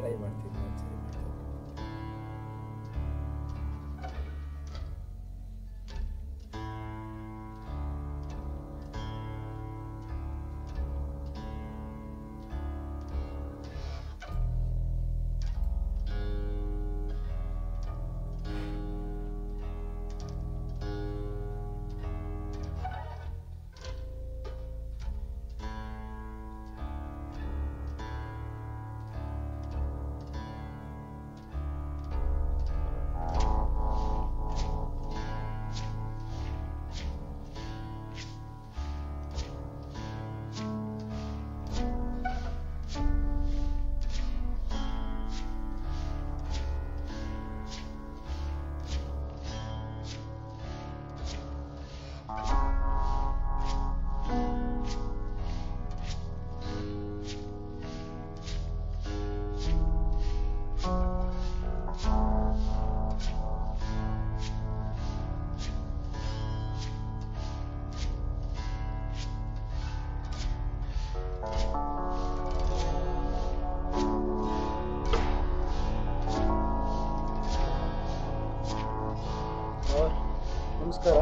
Try ಮಾಡ್ತೀನಿ ಒಂದ್ಸರಿ. ನಮಸ್ಕಾರ.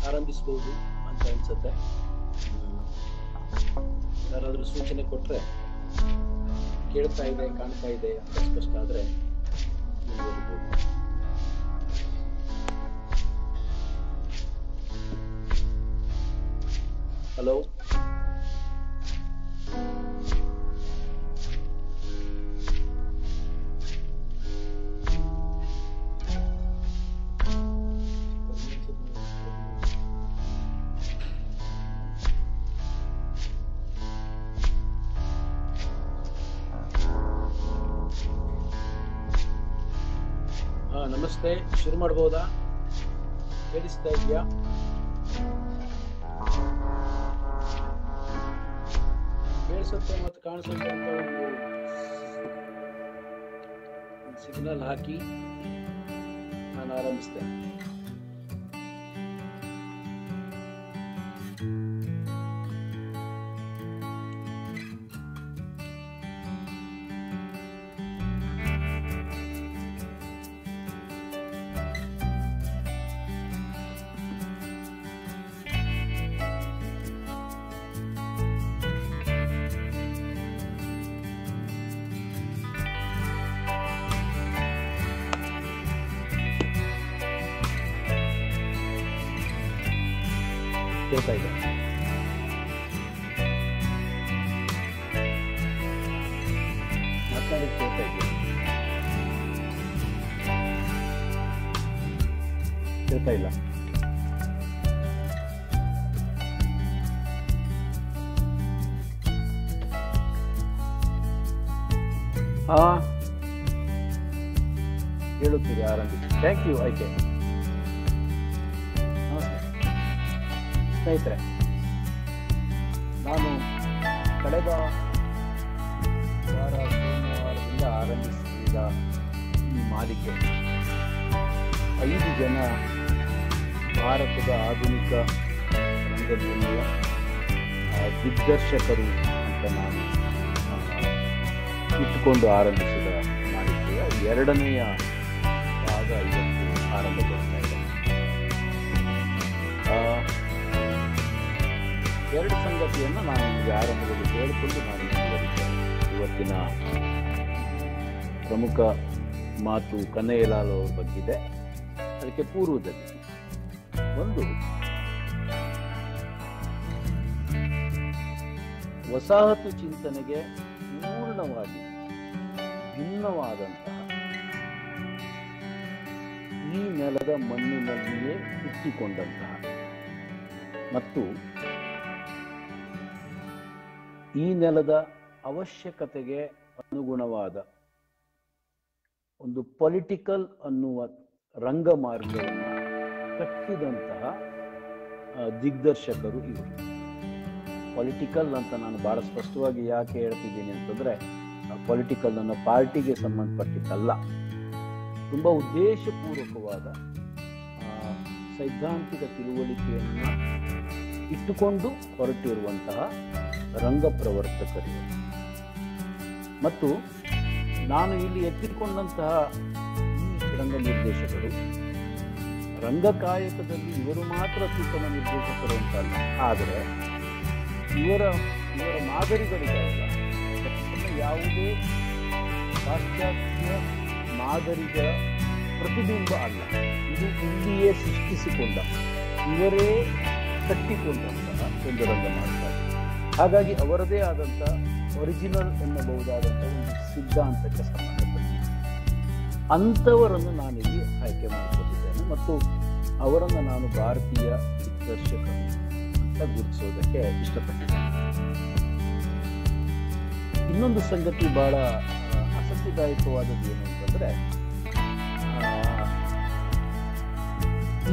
ಆರಂಭಿಸಬಹುದು ಅಂತ ಅನ್ಸುತ್ತೆ. ಯಾರಾದರೂ ಸೂಚನೆ ಕೊಟ್ಟರೆ, ಕೇಳ್ತಾ ಇದೆ ಕಾಣ್ತಾ ಇದೆ ಅಂತ ಸ್ಪಷ್ಟ ಆದರೆ ಮುಂದುವರಿಬಹುದು. ಹಲೋ, ನಮಸ್ತೆ. ಶುರು ಮಾಡಬಹುದಾ? ಕೇಳಿಸ್ತಾ ಇದೆಯಾ? ಕೇಳಿಸುತ್ತೆ ಮತ್ತು ಕಾಣಿಸುತ್ತೆ ಅಂತ ಒಂದು ಸಿಗ್ನಲ್ ಹಾಕಿ ನಾನು ಆರಂಭಿಸ್ತೇನೆ. ಕೇಳ್ತಾ ಇದೆ? ಮಾತಾಡಿ ಕೇಳ್ತಾ ಇದೆ? ಕೇಳ್ತಾ ಇಲ್ಲ? ಹಾ, ಹೇಳುತ್ತೀರಿ. ಆರಂಭಿಸಿ. Thank you. ಆಯ್ಕೆ. ಸ್ನೇಹಿತರೆ, ನಾನು ಕಳೆದ ವಾರ ಸೋಮವಾರದಿಂದ ಆರಂಭಿಸಿದ ಈ ಮಾಲಿಕೆ 5 ಜನ ಭಾರತದ ಆಧುನಿಕ ರಂಗಭೂಮಿಯ ದಿಗ್ದರ್ಶಕರು ಅಂತ ನಾನು ಇಟ್ಟುಕೊಂಡು ಆರಂಭಿಸಿದ ಮಾಲಿಕೆಯ 2ನೆಯ ಭಾಗ ಇವತ್ತು ಆರಂಭಗೊಳ್ತಾ ಇದೆ. 2 ಸಂಗತಿಯನ್ನು ನಾನು ನಿಮಗೆ ಆರಂಭದಲ್ಲಿ ಹೇಳಿಕೊಂಡು ನಾನು ಮುಂದುವರಿಸ್ತೇನೆ. ಇವತ್ತಿನ ಪ್ರಮುಖ ಮಾತು ಕನ್ನಯ್ಯಲಾಲ್ ಅವರ ಬಗ್ಗಿದೆ. ಅದಕ್ಕೆ ಪೂರ್ವದಲ್ಲಿ ಒಂದು ವಸಾಹತು ಚಿಂತನೆಗೆ ಪೂರ್ಣವಾಗಿ ಭಿನ್ನವಾದಂತಹ ಈ ನೆಲದ ಮಣ್ಣಿನಲ್ಲಿಯೇ ಹುಟ್ಟಿಕೊಂಡಂತಹ ಮತ್ತು ಈ ನೆಲದ ಅವಶ್ಯಕತೆಗೆ ಅನುಗುಣವಾದ ಒಂದು ಪೊಲಿಟಿಕಲ್ ಅನ್ನುವ ರಂಗ ಮಾರ್ಗವನ್ನು ಕಟ್ಟಿದಂತಹ ದಿಗ್ದರ್ಶಕರು ಇವರು. ಪೊಲಿಟಿಕಲ್ ಅಂತ ನಾನು ಬಹಳ ಸ್ಪಷ್ಟವಾಗಿ ಯಾಕೆ ಹೇಳ್ತಿದ್ದೀನಿ ಅಂತಂದ್ರೆ, ಪೊಲಿಟಿಕಲ್ ಅನ್ನೋ ಪಾರ್ಟಿಗೆ ಸಂಬಂಧಪಟ್ಟಿದ್ದಲ್ಲ, ತುಂಬಾ ಉದ್ದೇಶಪೂರ್ವಕವಾದ ಸೈದ್ಧಾಂತಿಕ ತಿಳುವಳಿಕೆಯನ್ನು ಇಟ್ಟುಕೊಂಡು ಹೊರಟಿರುವಂತಹ ರಂಗ ಪ್ರವರ್ತಕರು. ಮತ್ತು ನಾನು ಇಲ್ಲಿ ಎತ್ತಿಕೊಂಡಂತಹ ಈ ರಂಗ ನಿರ್ದೇಶಕರು ರಂಗಕಾಯಕದಲ್ಲಿ ಇವರು ಮಾತ್ರ ಅತ್ಯುತ್ತಮ ನಿರ್ದೇಶಕರು ಅಂತಲ್ಲ, ಆದರೆ ಇವರ ಮಾದರಿಗಳಿಗಾಗಲ್ಲ, ಯಾವುದೇ ಪಾಶ್ಚಾತ್ಯ ಮಾದರಿಗಳ ಪ್ರತಿಬಿಂಬ ಅಲ್ಲ, ಇದು ಇಲ್ಲಿಯೇ ಸೃಷ್ಟಿಸಿಕೊಂಡ, ಇವರೇ ಕಟ್ಟಿಕೊಂಡಂತಹ ಒಂದು ರಂಗ ಮಾಡ್ತಾರೆ. ಹಾಗಾಗಿ ಅವರದೇ ಆದಂಥ ಒರಿಜಿನಲ್ ಎನ್ನಬಹುದಾದಂಥ ಒಂದು ಸಿದ್ಧಾಂತಕ್ಕೆ ಸಂಬಂಧಪಟ್ಟಿದೆ. ಅಂಥವರನ್ನು ನಾನಿಲ್ಲಿ ಆಯ್ಕೆ ಮಾಡಿಕೊಂಡಿದ್ದೇನೆ ಮತ್ತು ಅವರನ್ನು ನಾನು ಭಾರತೀಯ ದಿಗ್ದರ್ಶಕರು ಅಂತ ಗುರುತಿಸೋದಕ್ಕೆ ಇಷ್ಟಪಟ್ಟಿದ್ದೇನೆ. ಇನ್ನೊಂದು ಸಂಗತಿ ಬಹಳ ಆಸಕ್ತಿದಾಯಕವಾದದ್ದು ಏನು ಅಂತಂದ್ರೆ,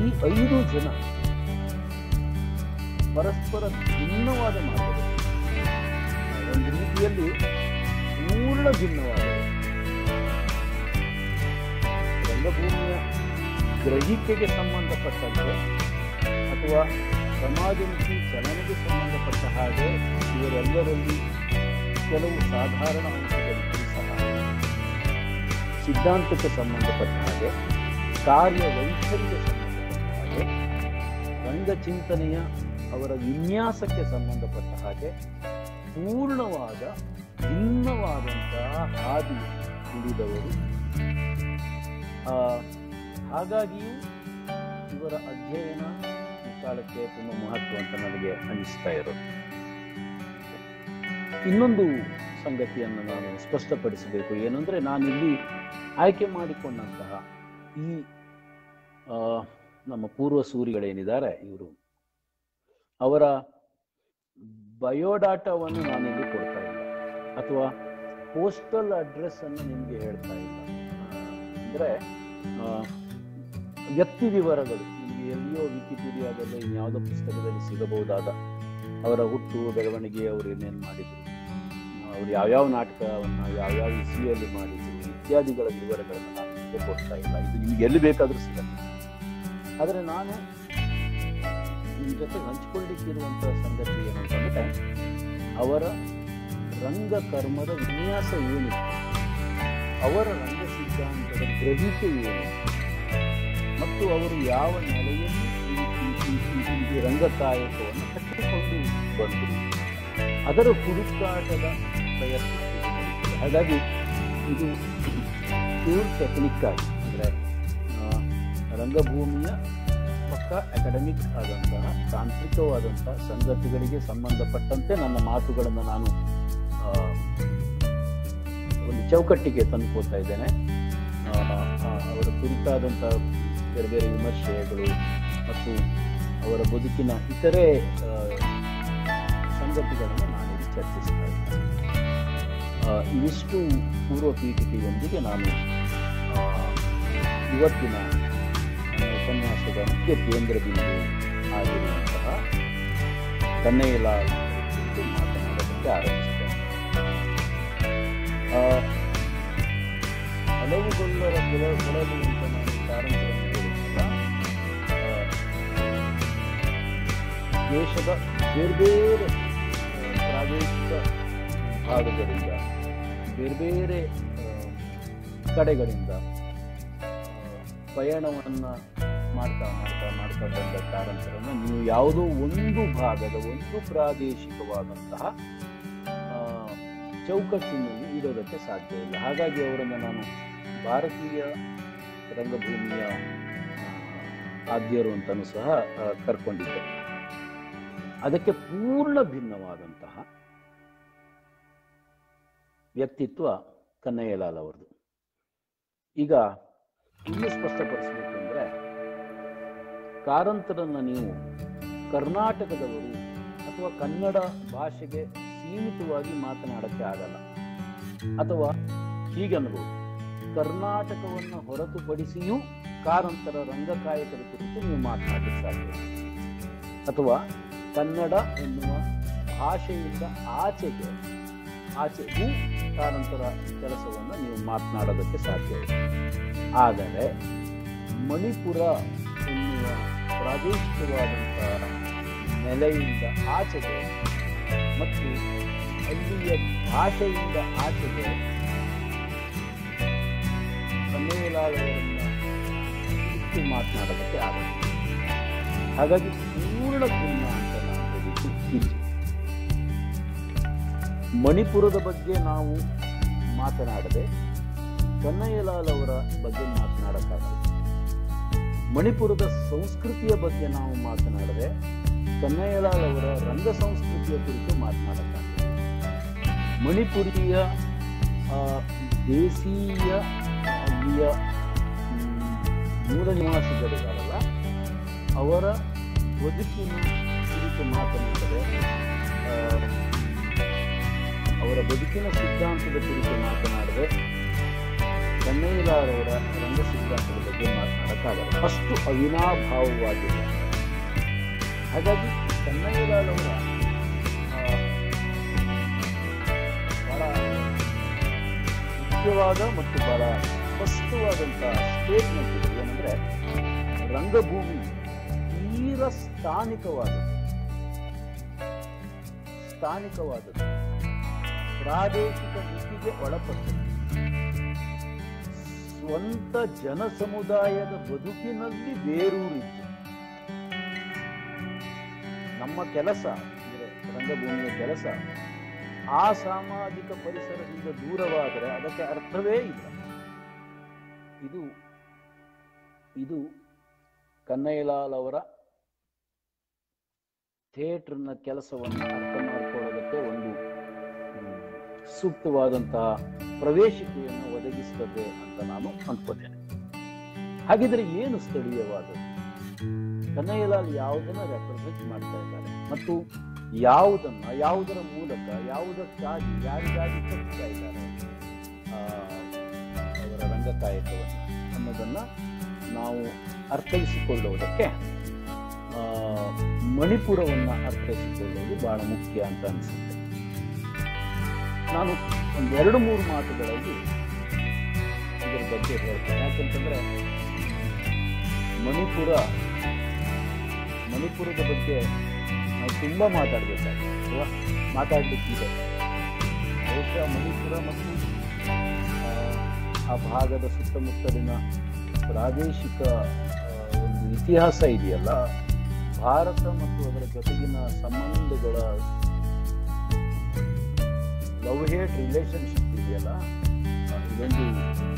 ಈ 5 ಜನ ಪರಸ್ಪರ ಭಿನ್ನವಾದ ಮಾರ್ಗದಲ್ಲಿ, ಒಂದು ರೀತಿಯಲ್ಲಿ ಪೂರ್ಣ ಭಿನ್ನವಾದ ರಂಗಭೂಮಿಯ ಗ್ರಹಿಕೆಗೆ ಸಂಬಂಧಪಟ್ಟಂತೆ ಅಥವಾ ಸಮಾಜಮುಖಿ ಚಲನೆಗೆ ಸಂಬಂಧಪಟ್ಟ ಹಾಗೆ ಇವರೆಲ್ಲರಲ್ಲಿ ಕೆಲವು ಸಾಧಾರಣ ಅಂಶಗಳಿಗೂ ಸಹ ಸಿದ್ಧಾಂತಕ್ಕೆ ಸಂಬಂಧಪಟ್ಟ ಹಾಗೆ, ಕಾರ್ಯವೈಖರಿಗೆ ಸಂಬಂಧಪಟ್ಟ ಹಾಗೆ, ರಂಗಚಿಂತನೆಯ ಅವರ ವಿನ್ಯಾಸಕ್ಕೆ ಸಂಬಂಧಪಟ್ಟ ಹಾಗೆ ಪೂರ್ಣವಾದ ಭಿನ್ನವಾದಂತಹ ಹಾದಿ ಹಿಡಿದವರು. ಹಾಗಾಗಿಯೂ ಇವರ ಅಧ್ಯಯನ ಈ ಕಾಲಕ್ಕೆ ತುಂಬ ಮಹತ್ವ ಅಂತ ನನಗೆ ಅನಿಸ್ತಾ ಇರೋದು. ಇನ್ನೊಂದು ಸಂಗತಿಯನ್ನು ನಾನು ಸ್ಪಷ್ಟಪಡಿಸಬೇಕು, ಏನಂದ್ರೆ ನಾನಿಲ್ಲಿ ಆಯ್ಕೆ ಮಾಡಿಕೊಂಡಂತಹ ಈ ನಮ್ಮ ಪೂರ್ವ ಸೂರಿಗಳೇನಿದ್ದಾರೆ ಇವರು, ಅವರ ಬಯೋಡಾಟಾವನ್ನು ನಾನಿಲ್ಲಿ ಕೊಡ್ತಾ ಇಲ್ಲ ಅಥವಾ ಪೋಸ್ಟಲ್ ಅಡ್ರೆಸ್ ಅನ್ನು ನಿಮಗೆ ಹೇಳ್ತಾ ಇಲ್ಲ. ಅಂದ್ರೆ ವ್ಯಕ್ತಿ ವಿವರಗಳು ನಿಮಗೆ ಎಲ್ಲಿಯೋ ವಿಕಿಪೀಡಿಯಾದಲ್ಲಿ ಇನ್ಯಾವುದೋ ಪುಸ್ತಕದಲ್ಲಿ ಸಿಗಬಹುದಾದ ಅವರ ಹುಟ್ಟು, ಬೆಳವಣಿಗೆ, ಅವರು ಏನೇನು ಮಾಡಿದ್ರು, ಅವರು ಯಾವ್ಯಾವ ನಾಟಕವನ್ನು ಯಾವ್ಯಾವ ಇಸ್ವಿಯಲ್ಲಿ ಮಾಡಿದ್ರು ಇತ್ಯಾದಿಗಳ ವಿವರಗಳನ್ನು ನಾನು ನಿಮಗೆ ಕೊಡ್ತಾ ಇಲ್ಲ. ಇದು ನಿಮ್ಗೆ ಎಲ್ಲಿ ಬೇಕಾದರೂ ಸಿಗಲ್ಲ. ಆದರೆ ನಾನು ನಿಮ್ಮ ಜೊತೆ ಹಂಚಿಕೊಳ್ಳಿಕ್ಕಿರುವಂತಹ ಸಂಗತಿ ಏನಂತಂದ್ರೆ, ಅವರ ರಂಗಕರ್ಮದ ವಿನ್ಯಾಸ ಏನಿತ್ತು, ಅವರ ರಂಗ ಸಿದ್ಧಾಂತದ ಗ್ರಹಿಕೆ ಏನು, ಮತ್ತು ಅವರು ಯಾವ ನೆಲೆಯಲ್ಲಿ ಈ ರಂಗಕಾಯಕವನ್ನು ಕಟ್ಟಿಕೊಂಡು ಬಂದರು, ಅದರ ಹುಡುಕಾಟದ ಪ್ರಯತ್ನ. ಹಾಗಾಗಿ ಇದು ಪ್ಯೂರ್ ಟೆಕ್ನಿಕ್ ಆಗಿ, ಅಂದರೆ ರಂಗಭೂಮಿಯ ಪಕ್ಕ ಅಕಾಡೆಮಿಕ್ ಆದಂತಹ ತಾಂತ್ರಿಕವಾದಂತಹ ಸಂಗತಿಗಳಿಗೆ ಸಂಬಂಧಪಟ್ಟಂತೆ ನನ್ನ ಮಾತುಗಳನ್ನು ನಾನು ಒಂದು ಚೌಕಟ್ಟಿಗೆ ತಂದುಕೊಳ್ತಾ ಇದ್ದೇನೆ. ಅವರ ಕುರಿತಾದಂಥ ಬೇರೆ ಬೇರೆ ವಿಮರ್ಶೆಗಳು ಮತ್ತು ಅವರ ಬದುಕಿನ ಇತರೆ ಸಂಗತಿಗಳನ್ನು ನಾನಿಲ್ಲಿ ಚರ್ಚಿಸ್ತಾ ಇದ್ದೇನೆ. ಇವಿಷ್ಟು ಪೂರ್ವ ಪೀಠಿಕೆಯೊಂದಿಗೆ ನಾನು ಇವತ್ತಿನ ಉಪನ್ಯಾಸದ ಮುಖ್ಯ ಕೇಂದ್ರ ಬಿಂದು ಆಗಿರುವಂತಹ ಕನ್ನಯ್ಯಲಾಲ್ ಕುರಿತು ಮಾತನಾಡೋದಕ್ಕೆ ಆರಂಭಿಸಿದ್ದೇನೆ. ಹಲವುಗೊಲ್ಲರ ಕೊಳಲು ಅಂತ ನಾನು ಕಾರಣಗಳನ್ನು ಹೇಳಿದಾಗ, ದೇಶದ ಬೇರೆ ಬೇರೆ ಪ್ರಾದೇಶಿಕ ಭಾಗಗಳಿಂದ, ಬೇರೆ ಬೇರೆ ಕಡೆಗಳಿಂದ ಪಯಣವನ್ನು ಮಾಡ್ತಾ ಬಂದ ಕಾರಣಗಳನ್ನು ನೀವು ಯಾವುದೋ ಒಂದು ಭಾಗದ ಒಂದು ಪ್ರಾದೇಶಿಕವಾದಂತಹ ಚೌಕಟ್ಟಿನಲ್ಲಿ ಇಡೋದಕ್ಕೆ ಸಾಧ್ಯ ಇಲ್ಲ. ಹಾಗಾಗಿ ಅವರನ್ನು ನಾನು ಭಾರತೀಯ ರಂಗಭೂಮಿಯ ಆದ್ಯರು ಅಂತಲೂ ಸಹ ಕರ್ಕೊಂಡಿದ್ದೆ. ಅದಕ್ಕೆ ಪೂರ್ಣ ಭಿನ್ನವಾದಂತಹ ವ್ಯಕ್ತಿತ್ವ ಕನ್ನಯ್ಯಲಾಲ್ ಅವರದು. ಈಗ ಇನ್ನೂ ಸ್ಪಷ್ಟಪಡಿಸಬೇಕು ಅಂದರೆ, ಕಾರಂತರನ್ನ ನೀವು ಕರ್ನಾಟಕದವರು ಅಥವಾ ಕನ್ನಡ ಭಾಷೆಗೆ ಸೀಮಿತವಾಗಿ ಮಾತನಾಡಕ್ಕೆ ಆಗಲ್ಲ. ಅಥವಾ ಹೀಗನ್ಬೋದು, ಕರ್ನಾಟಕವನ್ನು ಹೊರತುಪಡಿಸಿಯೂ ಕಾರಂತರ ರಂಗಕಾಯಕದ ಕುರಿತು ನೀವು ಮಾತನಾಡಲಿಕ್ಕೆ ಸಾಧ್ಯ. ಅಥವಾ ಕನ್ನಡ ಎನ್ನುವ ಭಾಷೆಯಿಂದ ಆಚೆಗೂ ಕಾರಂತರ ಕೆಲಸವನ್ನು ನೀವು ಮಾತನಾಡೋದಕ್ಕೆ ಸಾಧ್ಯ ಇದೆ. ಆದರೆ ಮಣಿಪುರ ಎನ್ನುವ ಪ್ರಾದೇಶಿಕವಾದಂತಹ ನೆಲೆಯಿಂದ ಆಚೆಗೆ ಮತ್ತು ಅಲ್ಲಿಯ ಭಾಷೆಯಿಂದ ಆಚೆಗೆ ಕನ್ನಯ್ಯಲಾಲ್ ಅವರನ್ನ ಮಾತನಾಡೋದಕ್ಕೆ ಆಗಲ್ಲ. ಹಾಗಾಗಿ ಪೂರ್ಣ ಭಿನ್ನ ಅಂತ ನಾನು ಹೇಳಿದ್ದು ಇದು. ಮಣಿಪುರದ ಬಗ್ಗೆ ನಾವು ಮಾತನಾಡದೆ ಕನ್ನಯ್ಯಲಾಲ್ ಅವರ ಬಗ್ಗೆ ಮಾತನಾಡಕ್ಕಾಗಲ್ಲ. ಮಣಿಪುರದ ಸಂಸ್ಕೃತಿಯ ಬಗ್ಗೆ ನಾವು ಮಾತನಾಡದೆ ಕನ್ನಯ್ಯಲಾಲ್ ಅವರ ರಂಗ ಸಂಸ್ಕೃತಿಯ ಕುರಿತು ಮಾತನಾಡಕ್ಕಾಗಲ್ಲ. ಮಣಿಪುರಿಯ ದೇಶೀಯ ಅಲ್ಲಿಯ ಮೂಲ ನಿವಾಸಿಗಳಿಗಾರಲ್ಲ, ಅವರ ಬದುಕಿನ ಕುರಿತು ಮಾತನಾಡದೆ, ಅವರ ಬದುಕಿನ ಸಿದ್ಧಾಂತದ ಕುರಿತು ಮಾತನಾಡದೆ ಕನ್ನಯ್ಯಲಾಲ್ ಅವರ ರಂಗ ಸಿದ್ಧಾಂತದ ಬಗ್ಗೆ ಮಾತನಾಡಕ್ಕಾಗಲ್ಲ. ಅಷ್ಟು ಅವಿನಾಭಾವವಾಗಿದೆ. ಹಾಗಾಗಿ ಕನ್ನಯ್ಯಲಾಲ್ ಅವರ ಬಹಳ ಮುಖ್ಯವಾದ ಮತ್ತು ಬಹಳ ಸ್ಪಷ್ಟವಾದಂತಹ ಸ್ಟೇಟ್ಮೆಂಟ್ ಇದೆ. ಏನಂದ್ರೆ, ರಂಗಭೂಮಿ ತೀರ ಸ್ಥಾನಿಕವಾದದ್ದು, ಪ್ರಾದೇಶಿಕ ಮಿತಿಗೆ ಒಳಪಟ್ಟದ್ದು, ಸ್ವಂತ ಜನ ಸಮುದಾಯದ ಬದುಕಿನಲ್ಲಿ ಬೇರೂರಿದ್ದು. ನಮ್ಮ ಕೆಲಸ ಅಂದ್ರೆ ರಂಗಭೂಮಿಯ ಕೆಲಸ ಆ ಸಾಮಾಜಿಕ ಪರಿಸರದಿಂದ ದೂರವಾದರೆ ಅದಕ್ಕೆ ಅರ್ಥವೇ ಇಲ್ಲ. ಇದು ಕನ್ನಯ್ಯಲಾಲ್ ಅವರ ಥಿಯೇಟರ್ನ ಕೆಲಸವನ್ನು ಅರ್ಥ ಮಾಡಿಕೊಳ್ಳೋದಕ್ಕೆ ಒಂದು ಸೂಕ್ತವಾದಂತಹ ಪ್ರವೇಶಿಕೆಯನ್ನು ಒದಗಿಸುತ್ತದೆ ಅಂತ ನಾನು ಅಂದ್ಕೋತೇನೆ. ಹಾಗಿದ್ರೆ ಏನು ಸ್ಥಳೀಯವಾದದ್ದು? ಕನ್ನಯ್ಯಲಾಲ್ ಯಾವುದನ್ನ ರೆಪ್ರೆಸೆಂಟ್ ಮಾಡ್ತಾ ಇದ್ದಾರೆ ಮತ್ತು ಯಾವುದರ ಮೂಲಕ ಯಾವುದಕ್ಕಾಗಿ ಯಾರಿಗಾಗಿ ಕಟ್ತಾ ಇದ್ದಾರೆ ಅವರ ರಂಗಕಾಯಕವನ್ನು ಅನ್ನೋದನ್ನ ನಾವು ಅರ್ಥೈಸಿಕೊಳ್ಳುವುದಕ್ಕೆ ಮಣಿಪುರವನ್ನ ಅರ್ಥೈಸಿಕೊಳ್ಳುವುದು ಬಹಳ ಮುಖ್ಯ ಅಂತ ಅನಿಸುತ್ತೆ. ನಾನು ಒಂದೆರಡು ಮೂರು ಮಾತುಗಳಲ್ಲಿ ಇದರ ಬಗ್ಗೆ ಹೇಳ್ತೇನೆ. ಯಾಕಂತಂದ್ರೆ ಮಣಿಪುರದ ಬಗ್ಗೆ ನಾವು ತುಂಬಾ ಮಾತಾಡ್ಬೇಕಾಗಿದೆ ಅಥವಾ ಮಾತಾಡ್ಲಿಕ್ಕಿದೆ. ಬಹುಶಃ ಮಣಿಪುರ ಮತ್ತು ಆ ಭಾಗದ ಸುತ್ತಮುತ್ತಲಿನ ಪ್ರಾದೇಶಿಕ ಒಂದು ಇತಿಹಾಸ ಇದೆಯಲ್ಲ, ಭಾರತ ಮತ್ತು ಅದರ ಜೊತೆಗಿನ ಸಂಬಂಧಗಳ ಲವ್ ಹೇಟ್ ರಿಲೇಶನ್ಶಿಪ್ ಇದೆಯಲ್ಲ, ಇದೊಂದು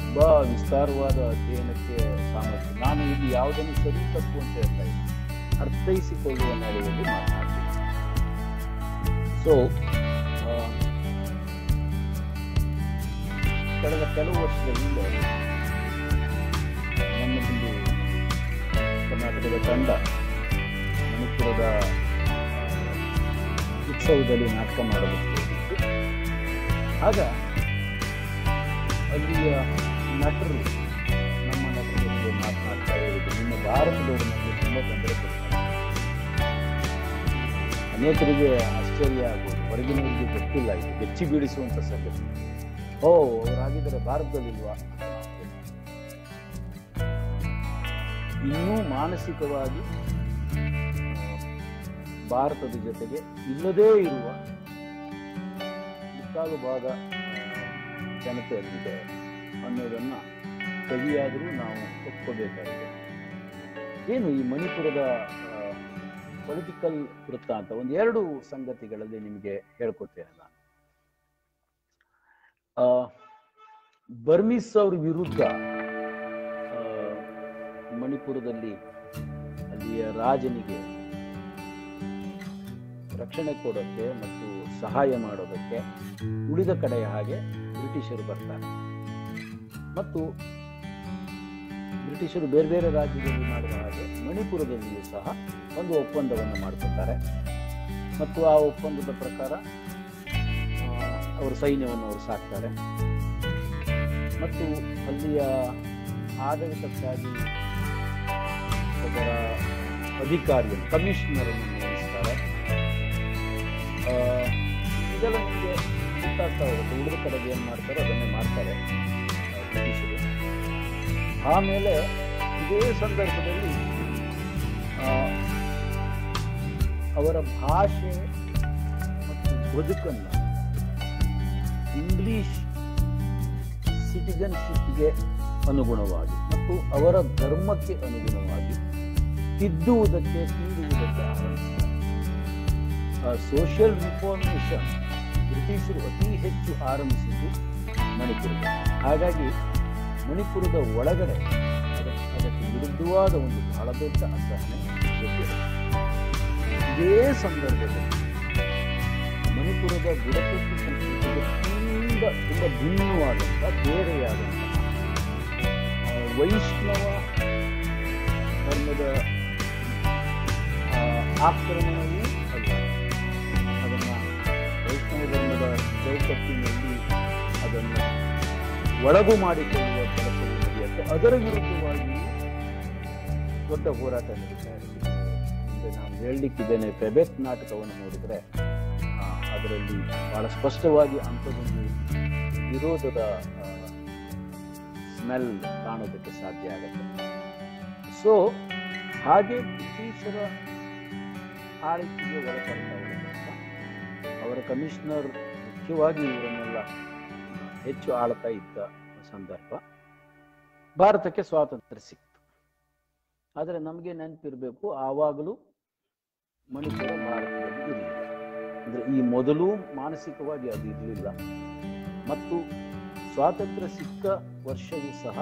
ತುಂಬಾ ವಿಸ್ತಾರವಾದ ಅಧ್ಯಯನಕ್ಕೆ ಸಾಮರ್ಥ್ಯ. ನಾನು ಇದು ಯಾವುದನ್ನು ಸರಿ ತಪ್ಪು ಅಂತ ಹೇಳ್ತಾ ಇದ್ದೀನಿ, ಅರ್ಥೈಸಿಕೊಳ್ಳುವ ನೆಲೆಯಲ್ಲಿ ಮಾತನಾಡ್ತೀನಿ. ಸೊ ಕಳೆದ ಕೆಲವು ವರ್ಷದ ಹಿಂದೆ ನಮ್ಮದೊಂದು ಕರ್ನಾಟಕದ ತಂಡ ಮಣಿಪುರದ ಉತ್ಸವದಲ್ಲಿ ನಾಟಕ ಮಾಡೋದಕ್ಕೆ ಹೋಗಿತ್ತು. ಆಗ ಅಲ್ಲಿಯ ನಟರು ನಮ್ಮ ನಟರ ಜೊತೆ ಮಾತನಾಡ್ತಾ ಹೇಳಿದ್ರು, ನಿಮ್ಮ ಭಾರತದವರು ನಮಗೆ ತುಂಬ ತೊಂದರೆ ಕೊಡ್ತಾರೆ. ಅನೇಕರಿಗೆ ಆಶ್ಚರ್ಯ ಆಗೋದು, ಹೊರಗಿನವರಿಗೆ ಗೊತ್ತಿಲ್ಲ, ಇದು ಬೆಚ್ಚಿ ಬೀಳಿಸುವಂತ ಸಂಗತಿ. ಅವರಾಗಿದ್ದರೆ ಭಾರತದಲ್ಲಿಲ್ವಾ? ಇನ್ನೂ ಮಾನಸಿಕವಾಗಿ ಭಾರತದ ಜೊತೆಗೆ ಇಲ್ಲದೇ ಇರುವ ಮುಕ್ಕಾಲು ಭಾಗ ಜನತೆ ಅಲ್ಲಿದೆ ಅನ್ನೋದನ್ನ ಕವಿಯಾದರೂ ನಾವು ಒಪ್ಕೋಬೇಕಾಗಿದೆ. ಏನು ಈ ಮಣಿಪುರದ ಪೊಲಿಟಿಕಲ್ ವೃತ್ತಾಂತ ಒಂದೆರಡು ಸಂಗತಿಗಳಲ್ಲಿ ನಿಮಗೆ ಹೇಳ್ಕೊಡ್ತೇನೆ ನಾನು. ಬರ್ಮೀಸ್ ಅವ್ರ ವಿರುದ್ಧ ಮಣಿಪುರದಲ್ಲಿ ಅಲ್ಲಿಯ ರಾಜನಿಗೆ ರಕ್ಷಣೆ ಕೊಡೋಕ್ಕೆ ಮತ್ತು ಸಹಾಯ ಮಾಡೋದಕ್ಕೆ ಉಳಿದ ಕಡೆಯ ಹಾಗೆ ಬ್ರಿಟಿಷರು ಬರ್ತಾರೆ ಮತ್ತು ಬ್ರಿಟಿಷರು ಬೇರೆ ಬೇರೆ ರಾಜ್ಯದಲ್ಲಿ ಮಾಡಿದ ಹಾಗೆ ಮಣಿಪುರದಲ್ಲಿಯೂ ಸಹ ಒಂದು ಒಪ್ಪಂದವನ್ನು ಮಾಡಿಕೊಳ್ತಾರೆ ಮತ್ತು ಆ ಒಪ್ಪಂದದ ಪ್ರಕಾರ ಅವರ ಸೈನ್ಯವನ್ನು ಅವರು ಸಾಕ್ತಾರೆ ಮತ್ತು ಅಲ್ಲಿಯ ಆಡಳಿತಕ್ಕಾಗಿ ಒಬ್ಬರ ಅಧಿಕಾರಿಯನ್ನು ಕಮಿಷನರ್ ಅನ್ನು ನೇಮಿಸ್ತಾರೆ. ಇದೆಲ್ಲ ನಿಮಗೆ ಗೊತ್ತಾಗ್ತಾ ಹೋಗುತ್ತೆ. ಉಳಿದ ಕಡೆಗೆ ಏನು ಮಾಡ್ತಾರೆ ಅದನ್ನೇ ಮಾಡ್ತಾರೆ ಬ್ರಿಟಿಷರು. ಆಮೇಲೆ ಇದೇ ಸಂದರ್ಭದಲ್ಲಿ ಅವರ ಭಾಷೆ ಮತ್ತು ಬದುಕನ್ನು ಇಂಗ್ಲಿಷ್ ಸಿಟಿಜನ್ಶಿಪ್ಗೆ ಅನುಗುಣವಾಗಿ ಮತ್ತು ಅವರ ಧರ್ಮಕ್ಕೆ ಅನುಗುಣವಾಗಿ ತಿದ್ದುವುದಕ್ಕೆ ಆರಂಭಿಸಿದ್ದಾರೆ. ಸೋಷಿಯಲ್ ರಿಫಾರ್ಮೇಷನ್ ಬ್ರಿಟಿಷರು ಅತಿ ಹೆಚ್ಚು ಆರಂಭಿಸಿದ್ದು ಮಣಿಪುರದ. ಹಾಗಾಗಿ ಮಣಿಪುರದ ಒಳಗಡೆ ಅದಕ್ಕೆ ವಿರುದ್ಧವಾದ ಒಂದು ಬಹಳ ದೊಡ್ಡ ಅಸಹನೆ ಗೊತ್ತಿದೆ. ಇದೇ ಸಂದರ್ಭದಲ್ಲಿ ಮಣಿಪುರದ ಬುಡಕಟ್ಟು ಸಂಸ್ಕೃತಿಗೆ ತುಂಬ ಭಿನ್ನವಾದಂಥ ಬೇರೆಯಾದಂತಹ ವೈಷ್ಣವ ಧರ್ಮದ ಆಕ್ರಮಣವೂ ಅಲ್ಲ, ಅದನ್ನು ವೈಷ್ಣವ ಧರ್ಮದ ಚೌಕಟ್ಟಿನಲ್ಲಿ ಅದನ್ನು ಒಳಗು ಮಾಡಿಕೊಳ್ಳುವ ಕೆಲಸವು ನಡೆಯುತ್ತೆ. ಅದರ ವಿರುದ್ಧವಾಗಿ ದೊಡ್ಡ ಹೋರಾಟ ನಡೀತಾ ಇದೆ. ಅಂದರೆ ನಾನು ಹೇಳಲಿಕ್ಕಿದ್ದೇನೆ, ಕ್ವೆಬೆಕ್ ನಾಟಕವನ್ನು ನೋಡಿದರೆ ಅದರಲ್ಲಿ ಬಹಳ ಸ್ಪಷ್ಟವಾಗಿ ಅಂಥದ್ದೊಂದು ವಿರೋಧದ ಸ್ಮೆಲ್ ಕಾಣೋದಕ್ಕೆ ಸಾಧ್ಯ ಆಗುತ್ತೆ. ಸೊ ಹಾಗೆ ಬ್ರಿಟಿಷರ ಆಳ್ವಿಕೆಗೆ ಒಳಪಡ್ತಾ ಅವರ ಕಮಿಷನರ್ ಮುಖ್ಯವಾಗಿ ಇವರನ್ನೆಲ್ಲ ಹೆಚ್ಚು ಆಳ್ತಾ ಇದ್ದ ಸಂದರ್ಭ ಭಾರತಕ್ಕೆ ಸ್ವಾತಂತ್ರ್ಯ ಸಿಕ್ತು. ಆದರೆ ನಮಗೆ ನೆನಪಿರಬೇಕು, ಆವಾಗಲೂ ಮಣಿಪುರ ಭಾರತದಲ್ಲಿ ಇರಲಿಲ್ಲ. ಅಂದರೆ ಈ ಮೊದಲು ಮಾನಸಿಕವಾಗಿ ಅದು ಇರಲಿಲ್ಲ ಮತ್ತು ಸ್ವಾತಂತ್ರ್ಯ ಸಿಕ್ಕ ವರ್ಷವೂ ಸಹ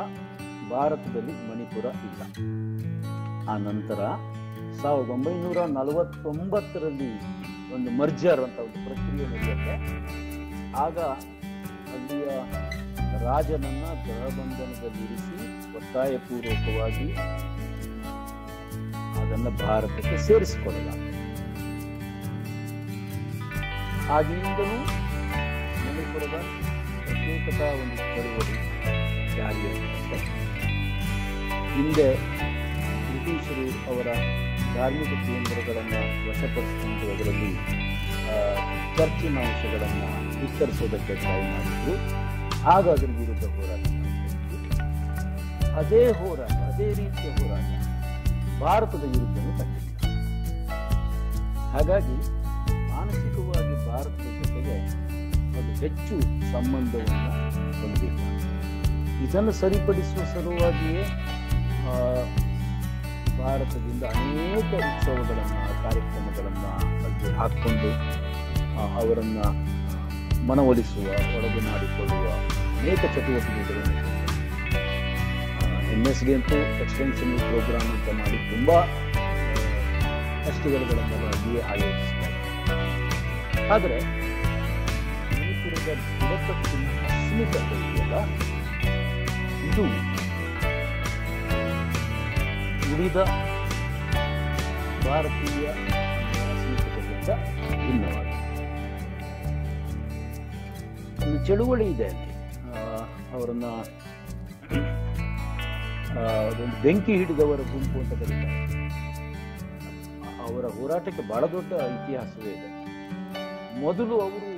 ಭಾರತದಲ್ಲಿ ಮಣಿಪುರ ಇಲ್ಲ. ಆ ನಂತರ 1949ರಲ್ಲಿ ಒಂದು ಮರ್ಜರ್ ಅಂತ ಒಂದು ಪ್ರಕ್ರಿಯೆ ನಡೆಯುತ್ತೆ. ಆಗ ಅಲ್ಲಿಯ ರಾಜನನ್ನ ಗೃಹಬಂಧನದಲ್ಲಿರಿಸಿ ಒತ್ತಾಯಪೂರ್ವಕವಾಗಿ ಅದನ್ನು ಭಾರತಕ್ಕೆ ಸೇರಿಸಿಕೊಳ್ಳಲಾಗಿದೆ. ಆಗಿನಿಂದಲೂ ಮಣಿಪುರದ ಪ್ರತ್ಯೇಕತಾ ಒಂದು ಚಳವಳಿ ಜಾರಿಯಾಗಿದೆ. ಹಿಂದೆ ಬ್ರಿಟಿಷರು ಅವರ ಧಾರ್ಮಿಕ ಕೇಂದ್ರಗಳನ್ನು ವಶಪಡಿಸಿಕೊಂಡು ಅದರಲ್ಲಿ ಚರ್ಚಿನ ಅಂಶಗಳನ್ನು ವಿಸ್ತರಿಸೋದಕ್ಕೆ ಟ್ರೈ ಮಾಡಿದ್ರು. ಆಗ ಅದರ ವಿರುದ್ಧ ಹೋರಾಟ ಮಾಡಿದ್ರು. ಅದೇ ಹೋರಾಟ, ಅದೇ ರೀತಿಯ ಹೋರಾಟ ಭಾರತದ ವಿರುದ್ಧವೂ ಕಟ್ಟಿಲ್ಲ. ಹಾಗಾಗಿ ಮಾನಸಿಕವಾಗಿ ಭಾರತದ ಜೊತೆಗೆ ಅದು ಹೆಚ್ಚು ಸಂಬಂಧವನ್ನು ಹೊಂದಿಲ್ಲ. ಇದನ್ನು ಸರಿಪಡಿಸುವ ಸಲುವಾಗಿಯೇ ಭಾರತದಿಂದ ಅನೇಕ ಉತ್ಸವಗಳನ್ನು, ಕಾರ್ಯಕ್ರಮಗಳನ್ನು ಅಲ್ಲಿ ಹಾಕ್ಕೊಂಡು ಅವರನ್ನು ಮನವೊಲಿಸುವ, ಒಳಗು ಮಾಡಿಕೊಳ್ಳುವ ಅನೇಕ ಚಟುವಟಿಕೆಗಳನ್ನು MSD ಅಂತೂ ಎಕ್ಸ್ಟೆನ್ಷನ್ ಪ್ರೋಗ್ರಾಮ್ ಅಂತ ಮಾಡಿ ತುಂಬ ಫೆಸ್ಟಿವಲ್ಗಳನ್ನು ಅಲ್ಲಿಯೇ ಆಯೋಜಿಸ್ತಾರೆ. ಆದರೆ ಮಣಿಪುರದ ಬುಡಕಟ್ಟಿನ ಅಸ್ಮಿತೆ ಇದೆಯಲ್ಲ, ಇದು ಉಳಿದ ಭಾರತೀಯ ಅಸ್ಮಿತೆಗಳಿಂದ ಭಿನ್ನವಾಗಿದೆ. ಒಂದು ಚಳುವಳಿ ಇದೆ ಅಲ್ಲಿ. ಅವರನ್ನ ಒಂದು ಬೆಂಕಿ ಹಿಡಿದವರ ಗುಂಪು ಅಂತ ಕರೀತಾರೆ. ಅವರ ಹೋರಾಟಕ್ಕೆ ಬಹಳ ದೊಡ್ಡ ಇತಿಹಾಸವೇ ಇದೆ. ಮೊದಲು ಅವರು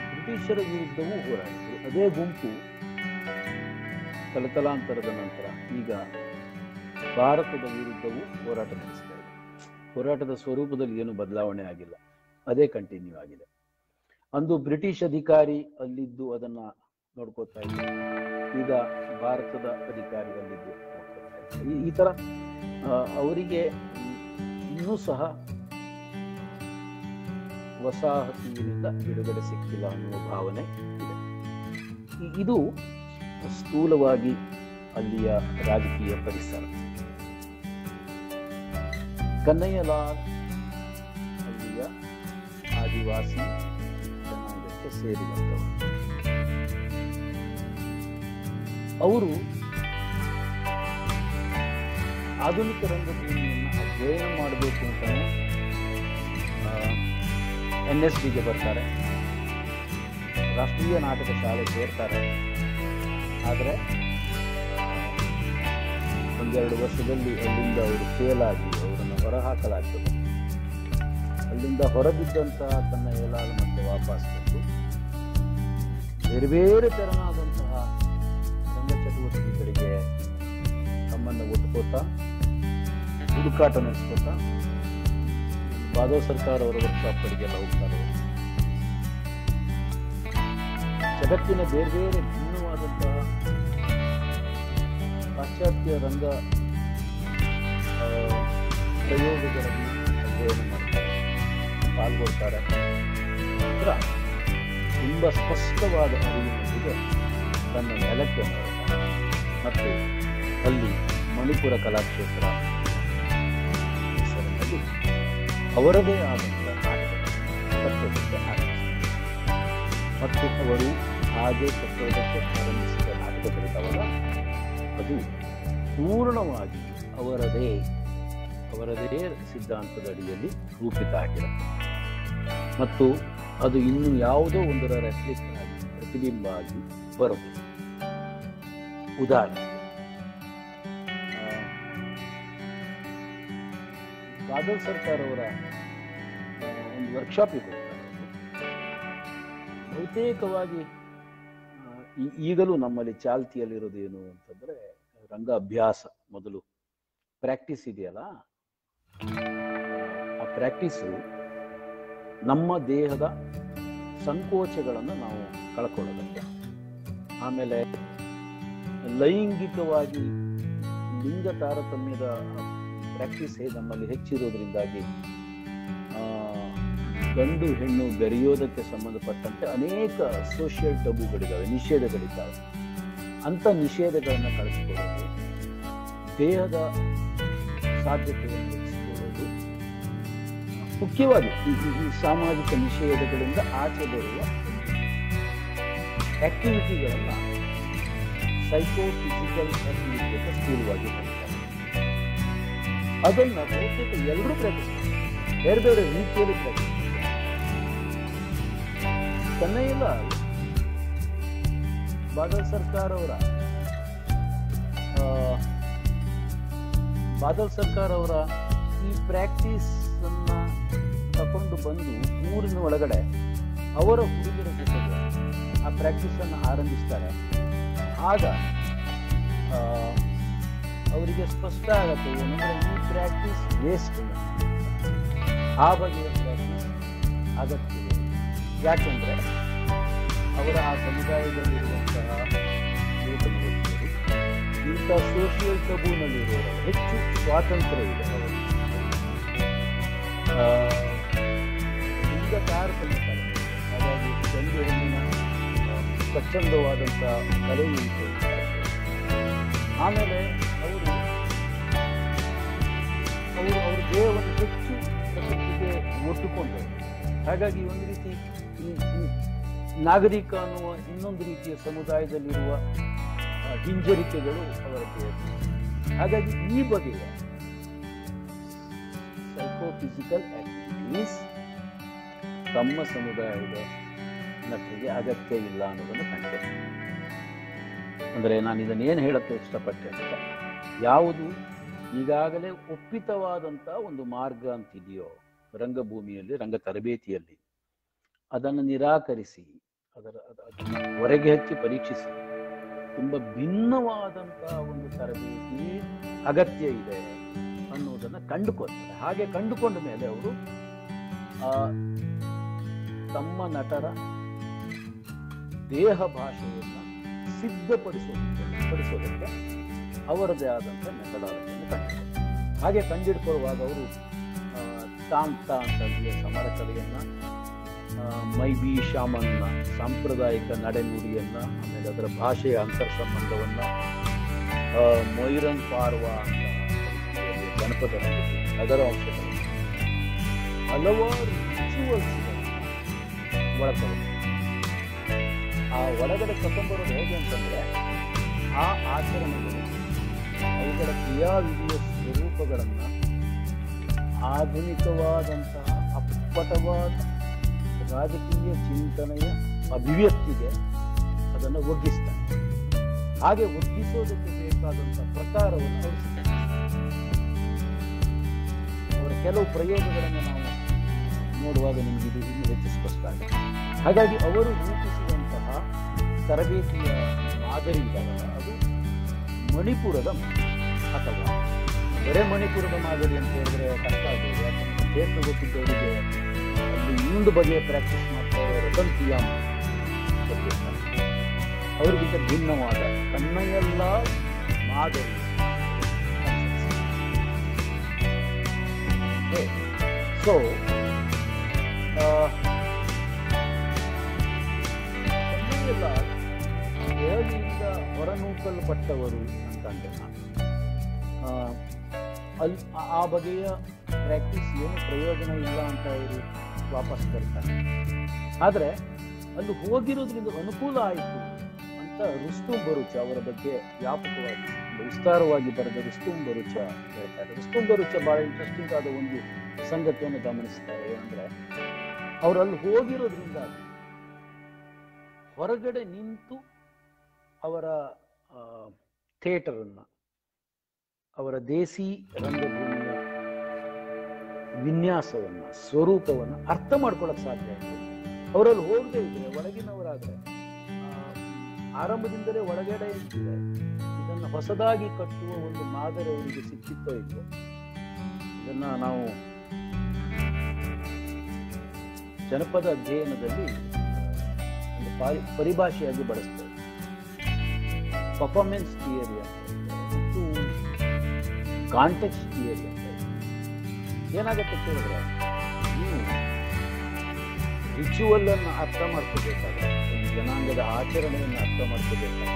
ಬ್ರಿಟಿಷರ ವಿರುದ್ಧವೂ ಹೋರಾಡಿದರು. ಅದೇ ಗುಂಪು ತಲತಲಾಂತರದ ನಂತರ ಈಗ ಭಾರತದ ವಿರುದ್ಧವೂ ಹೋರಾಟ ನಡೆಸ್ತಾ ಇದೆ. ಹೋರಾಟದ ಸ್ವರೂಪದಲ್ಲಿ ಏನು ಬದಲಾವಣೆ ಆಗಿಲ್ಲ, ಅದೇ ಕಂಟಿನ್ಯೂ ಆಗಿದೆ. ಅಂದು ಬ್ರಿಟಿಷ್ ಅಧಿಕಾರಿ ಅಲ್ಲಿದ್ದು ಅದನ್ನ ನೋಡ್ಕೋತಾ ಇದ್ದಾರೆ, ಈಗ ಭಾರತದ ಅಧಿಕಾರಿ ಅಲ್ಲಿದ್ದು ನೋಡ್ಕೋತಾ ಇದ್ದಾರೆ. ಈ ತರ ಅವರಿಗೆ ಇನ್ನೂ ಸಹ ವಸಾಹತಿಯಿಂದ ಬಿಡುಗಡೆ ಸಿಕ್ಕಿಲ್ಲ ಅನ್ನುವ ಭಾವನೆ ಇದೆ. ಇದು ಸ್ಥೂಲವಾಗಿ ಅಲ್ಲಿಯ ರಾಜಕೀಯ ಪರಿಸರ. ಕನ್ನಯ್ಯಲಾಲ್ ಅಲ್ಲಿಯ ಆದಿವಾಸಿ ಜನಾಂಗಕ್ಕೆ ಸೇರಿದಂಥವರು. ಅವರು ಆಧುನಿಕ ರಂಗಭೂಮಿಯನ್ನು ಅಧ್ಯಯನ ಮಾಡಬೇಕು ಅಂತಾನೆ NSDಗೆ ಬರ್ತಾರೆ, ರಾಷ್ಟ್ರೀಯ ನಾಟಕ ಶಾಲೆ ಸೇರ್ತಾರೆ. ಆದರೆ ಒಂದೆರಡು ವರ್ಷದಲ್ಲಿ ಅಲ್ಲಿಂದ ಅವರು ಫೇಲ್ ಆಗಿ ಅವರನ್ನು ಹೊರಹಾಕಲಾಗ್ತದೆ. ಅಲ್ಲಿಂದ ಹೊರಬಿದ್ದಂತಹ ತನ್ನ ಏಲಾಳು ಮತ್ತೆ ವಾಪಸ್ ಬಂದು ಬೇರೆ ಬೇರೆ ತೆರನಾದಂತಹ ರಂಗ ಚಟುವಟಿಕೆಗಳಿಗೆ ತಮ್ಮನ್ನು ಒಟ್ಟುಕೋತಾ ಹುಡುಕಾಟ ನಡೆಸ್ಕೋತಾ ಮಾಧವ್ ಸರ್ಕಾರ ಅವರ ವರ್ಕ್ಶಾಪ್ಗಳಿಗೆಲ್ಲ ಹೋಗ್ತಾರೆ. ಜಗತ್ತಿನ ಬೇರೆ ಬೇರೆ ಭಿನ್ನವಾದಂತಹ ಪಾಶ್ಚಾತ್ಯ ರಂಗ ಪ್ರಯೋಗಗಳಲ್ಲಿ ಅಧ್ಯಯನ ಮಾಡ್ತಾರೆ, ಪಾಲ್ಗೊಳ್ತಾರೆ. ನಂತರ ತುಂಬ ಸ್ಪಷ್ಟವಾದ ಅರಿವಿನೊಂದಿಗೆ ತನ್ನ ನೆಲಕ್ಕೆ ಮಾಡ್ತಾರೆ ಮತ್ತು ಅಲ್ಲಿ ಮಣಿಪುರ ಕಲಾಕ್ಷೇತ್ರ ಹೆಸರಿನಲ್ಲಿ ಅವರದೇ ಆದಂತಹ ನಾಟಕವನ್ನು ಕಟ್ಟೋದಕ್ಕೆ ಆರಂಭಿಸಿದರು. ಮತ್ತು ಅವರು ಹಾಗೆ ಕಟ್ಟೋದಕ್ಕೆ ಆರಂಭಿಸಿದ ನಾಟಕಗಳಿದ್ದಾವಲ್ಲ, ಅದು ಪೂರ್ಣವಾಗಿ ಅವರದೇ ಸಿದ್ಧಾಂತದ ಅಡಿಯಲ್ಲಿ ರೂಪಿತ ಆಗಿರುತ್ತೆ ಮತ್ತು ಅದು ಇನ್ನು ಯಾವುದೋ ಒಂದರ ರೆಪ್ಲಿಕ್ ಆಗಿ ಪ್ರತಿಬಿಂಬ ಆಗಿ ಬರುವುದು. ಉದಾಹರಣೆ, ಮಾಧವ್ ಸರ್ಕಾರ ಅವರ ಒಂದು ವರ್ಕ್ಶಾಪಿಗೆ ಬಹುತೇಕವಾಗಿ ಈಗಲೂ ನಮ್ಮಲ್ಲಿ ಚಾಲ್ತಿಯಲ್ಲಿರೋದು ಏನು ಅಂತಂದ್ರೆ ರಂಗ ಅಭ್ಯಾಸ. ಮೊದಲು ಪ್ರಾಕ್ಟೀಸ್ ಇದೆಯಲ್ಲ, ಆ ಪ್ರಾಕ್ಟೀಸು ನಮ್ಮ ದೇಹದ ಸಂಕೋಚಗಳನ್ನು ನಾವು ಕಳ್ಕೊಳ್ಳೋದಕ್ಕೆ, ಆಮೇಲೆ ಲೈಂಗಿಕವಾಗಿ ಲಿಂಗ ತಾರತಮ್ಯದ ಪ್ರಾಕ್ಟೀಸ್ ನಮ್ಮಲ್ಲಿ ಹೆಚ್ಚಿರೋದ್ರಿಂದಾಗಿ ಗಂಡು ಹೆಣ್ಣು ಬೆರೆಯೋದಕ್ಕೆ ಸಂಬಂಧಪಟ್ಟಂತೆ ಅನೇಕ ಸೋಷಿಯಲ್ ಟಬುಗಳಿದ್ದಾವೆ, ನಿಷೇಧಗಳಿದ್ದಾವೆ. ಅಂಥ ನಿಷೇಧಗಳನ್ನು ಕಳಿಸ್ಕೊಳ್ಳೋದು, ದೇಹದ ಸಾಧ್ಯತೆಯನ್ನು ಹೆಚ್ಚಿಸಿಕೊಳ್ಳೋದು, ಮುಖ್ಯವಾಗಿ ಈ ಸಾಮಾಜಿಕ ನಿಷೇಧಗಳಿಂದ ಆಚೆ ಬರುವ ಆಕ್ಟಿವಿಟಿಗಳನ್ನು ಸೈಕೋಫಿಸಿಕಲ್ ಆಕ್ಟಿವಿಟಿ ಅಂತ ಸ್ಥೂಲವಾಗಿ ಹೇಳ್ತಾರೆ. ಅದನ್ನು ಬಹುತೇಕ ಎಲ್ಲರೂ ಪ್ರಾಕ್ಟೀಸ್ ಮಾಡ್ತಾರೆ, ಬೇರೆ ಬೇರೆ ರೀತಿಯಲ್ಲಿ ಪ್ರಾಕ್ಟೀಸ್ ಮಾಡ್ತಾರೆ. ತನ್ನೆಲ್ಲ ಮಾಧವ್ ಸರ್ಕಾರ ಅವರ ಈ ಪ್ರಾಕ್ಟೀಸ್ ಅನ್ನ ತಕೊಂಡು ಬಂದು ಊರಿನ ಒಳಗಡೆ ಅವರ ಹುಡುಗರ ಜೊತೆಗೆ ಆ ಪ್ರಾಕ್ಟೀಸ್ ಅನ್ನು ಆರಂಭಿಸ್ತಾರೆ. ಆಗ ಅವರಿಗೆ ಸ್ಪಷ್ಟ ಆಗತ್ತೆ ಏನಂದ್ರೆ ಈ ಪ್ರಾಕ್ಟೀಸ್ ವೇಸ್ಟ್, ಆ ಬಗೆಯ ಪ್ರಾಕ್ಟೀಸ್ ಅಗತ್ಯವಿದೆ. ಯಾಕೆಂದ್ರೆ ಅವರ ಆ ಸಮುದಾಯದಲ್ಲಿರುವಂತಹ ಯುವಕರು ಇಂಥ ಸೋಷಿಯಲ್ ಟಬೂನಲ್ಲಿರುವವರು ಹೆಚ್ಚು ಸ್ವಾತಂತ್ರ್ಯ ಇದೆ. ಅವರಿಗೆ ಲಿಂಗ ತಾರತಮ್ಯ ಕಲೆ, ಹಾಗಾಗಿ ಗಂಡು ಹೆಣ್ಣಿನ ಸ್ವಚ್ಛಂದವಾದಂತಹ ಕಲೆ ಇತ್ತು. ಆಮೇಲೆ ಅವ್ರ ದೇಹವನ್ನು ಹೆಚ್ಚು ಪ್ರಕೃತಿಗೆ ಒಟ್ಟುಕೊಂಡರು. ಹಾಗಾಗಿ ಒಂದು ರೀತಿ ನಾಗರಿಕ ಅನ್ನುವ ಇನ್ನೊಂದು ರೀತಿಯ ಸಮುದಾಯದಲ್ಲಿರುವ ಹಿಂಜರಿಕೆಗಳು ಅವರ ದೇಹ. ಹಾಗಾಗಿ ಈ ಬಗೆಯ ಸೈಕೋಫಿಸಿಕಲ್ ಆಕ್ಟಿವಿಟೀಸ್ ತಮ್ಮ ಸಮುದಾಯದ ನಟರಿಗೆ ಅಗತ್ಯ ಇಲ್ಲ ಅನ್ನೋದನ್ನು ಕಂಡಿದೆ. ಅಂದರೆ ನಾನು ಇದನ್ನೇನು ಹೇಳಕ್ಕೆ ಇಷ್ಟಪಟ್ಟೆ ಅಂದರೆ, ಯಾವುದು ಈಗಾಗಲೇ ಒಪ್ಪಿತವಾದಂಥ ಒಂದು ಮಾರ್ಗ ಅಂತಿದೆಯೋ ರಂಗಭೂಮಿಯಲ್ಲಿ, ರಂಗ ತರಬೇತಿಯಲ್ಲಿ, ಅದನ್ನು ನಿರಾಕರಿಸಿ ಅದನ್ನು ಹೊರಗೆ ಹಚ್ಚಿ ಪರೀಕ್ಷಿಸಿ ತುಂಬ ಭಿನ್ನವಾದಂತಹ ಒಂದು ತರಬೇತಿ ಅಗತ್ಯ ಇದೆ ಅನ್ನೋದನ್ನು ಕಂಡುಕೊಳ್ತಾರೆ. ಹಾಗೆ ಕಂಡುಕೊಂಡ ಮೇಲೆ ಅವರು ತಮ್ಮ ನಟರ ದೇಹ ಭಾಷೆಯನ್ನು ಸಿದ್ಧಪಡಿಸೋದಕ್ಕೆ ಅವರದೇ ಆದಂಥ ಮೆಥಡಾಲಜಿಯನ್ನು ಕಂಡುಹಿಡ್ತಾರೆ. ಹಾಗೆ ಕಂಡುಹಿಡ್ಕೊಳ್ಳುವಾಗ ಅವರು ತಾಂತ ಅಂತಂದ್ರೆ ಸಮರ ಕಲೆಯನ್ನ, ಮೈಬಿ ಶಾಮನ್ನ ಸಾಂಪ್ರದಾಯಿಕ ನಡೆನುಡಿಯನ್ನ, ಆಮೇಲೆ ಅದರ ಭಾಷೆಯ ಅಂತರ್ ಸಂಬಂಧವನ್ನ, ಮೊಯ್ರನ್ ಪಾರ್ವ ಅಂತ ಜನಪದ ಅದರ ಅಂಶಗಳು, ಹಲವಾರು ರಿಚುವಲ್ಸ್ಗಳನ್ನು ಒಳಗೊಂಡು ಆ ಒಳಗಡೆ ತಗೊಂಡ್ಬರೋದು ಹೇಗೆ ಅಂತಂದ್ರೆ, ಆ ಆಚರಣೆಗಳು ಅವರು ಅವುಗಳ ಕ್ರಿಯಾವಿಧಿಯ ಸ್ವರೂಪಗಳನ್ನ ಆಧುನಿಕವಾದಂತಹ ಅಪ್ಪಟವಾದ ರಾಜಕೀಯ ಚಿಂತನೆಯ ಅಭಿವ್ಯಕ್ತಿಗೆ ಅದನ್ನು ಒಗ್ಗಿಸ್ತಾರೆ. ಹಾಗೆ ಒಗ್ಗಿಸೋದಕ್ಕೆ ಬೇಕಾದಂತಹ ಪ್ರಕಾರವನ್ನು ಅವರು ಅವರ ಕೆಲವು ಪ್ರಯೋಗಗಳನ್ನು ನಾವು ನೋಡುವಾಗ ನಿಮಗೆ ಇದು ಇನ್ನೂ ಹೆಚ್ಚು ಸ್ಪಷ್ಟ ಆಗುತ್ತೆ. ಹಾಗಾಗಿ ಅವರು ರೂಪಿಸಿದಂತಹ ತರಬೇತಿಯ ಮಾದರಿ ಇದಲ್ಲ, ಅದು ಮಣಿಪುರದ ಅಥವಾ ಬರೇ ಮಣಿಪುರದ ಮಾದರಿ ಅಂತ ಹೇಳಿದ್ರೆ ಕಷ್ಟ ಆಗ್ಬೋದು. ಯಾಕಂದ್ರೆ ಕ್ಷೇತ್ರ ಗೊತ್ತಿದ್ದವರಿಗೆ ಅಲ್ಲಿ ಇನ್ನೊಂದು ಬಗೆಯ ಪ್ರಾಕ್ಟೀಸ್ ಮಾಡ್ತಾ ಇರೋರು ತಂತಿಯಾಮ ಅವರಿಗಿಂತ ಭಿನ್ನವಾದ ಕನ್ನಯ್ಯಲ್ಲ ಮಾದರಿ. ಸೊ ಕನ್ನಯ್ಯಲ್ಲ ದೆಹಲಿಯಿಂದ ಹೊರನೂಕಲ್ಪಟ್ಟವರು ಅಂತಂದ್ರೆ ಅಲ್ಲಿ ಆ ಬಗೆಯ ಪ್ರಾಕ್ಟೀಸ್ ಏನು ಪ್ರಯೋಜನ ಇಲ್ಲ ಅಂತ ಅವರು ವಾಪಸ್ ಬರ್ತಾರೆ. ಆದರೆ ಅಲ್ಲಿ ಹೋಗಿರೋದ್ರಿಂದ ಅನುಕೂಲ ಆಯಿತು ಅಂತ ರುಸ್ತುಂ ಬರುಚ ಅವರ ಬಗ್ಗೆ ವ್ಯಾಪಕವಾಗಿ ವಿಸ್ತಾರವಾಗಿ ಬರೆದ ರುಸ್ತುಂ ಬರುಚ ಹೇಳ್ತಾರೆ. ರುಸ್ತುಂ ಬರುಚ ಬಹಳ ಇಂಟ್ರೆಸ್ಟಿಂಗ್ ಆದ ಒಂದು ಸಂಗತಿಯನ್ನು ಗಮನಿಸ್ತಾರೆ. ಏನಂದ್ರೆ ಅವರಲ್ಲಿ ಹೋಗಿರೋದ್ರಿಂದ ಹೊರಗಡೆ ನಿಂತು ಅವರ ಥಿಯೇಟರ್ ಅನ್ನ, ಅವರ ದೇಸಿ ರಂಗಭೂಮಿಯ ವಿನ್ಯಾಸವನ್ನ, ಸ್ವರೂಪವನ್ನ ಅರ್ಥ ಮಾಡ್ಕೊಳಕ್ ಸಾಧ್ಯ ಆಯಿತು. ಅವರಲ್ಲಿ ಹೋಗದೆ ಇದ್ರೆ, ಒಳಗಿನವರಾದ್ರೆ ಆರಂಭದಿಂದಲೇ ಒಳಗಡೆ ಇದ್ರೆ ಇದನ್ನು ಹೊಸದಾಗಿ ಕಟ್ಟುವ ಒಂದು ಮಾದರಿ ಅವರಿಗೆ ಸಿಕ್ಕಿತ್ತೋ ಇತ್ತು. ಇದನ್ನ ನಾವು ಜನಪದ ಅಧ್ಯಯನದಲ್ಲಿ ಒಂದು ಪರಿಭಾಷೆಯಾಗಿ ಬಳಸ್ತೇವೆ. ಪರ್ಫಾರ್ಮೆನ್ಸ್ ಥಿಯರಿ ಅಂತ ಮತ್ತು ಕಾಂಟೆಕ್ಸ್ಟ್ ಥಿಯರಿ ಅಂತ. ಏನಾಗತ್ತೆ ಕೇಳಿದ್ರೆ, ನೀವು ರಿಚುವಲ್ ಅನ್ನು ಅರ್ಥ ಮಾಡ್ಕೋಬೇಕಾದ್ರೆ, ಒಂದು ಜನಾಂಗದ ಆಚರಣೆಯನ್ನು ಅರ್ಥ ಮಾಡ್ಕೋಬೇಕಾದ್ರೆ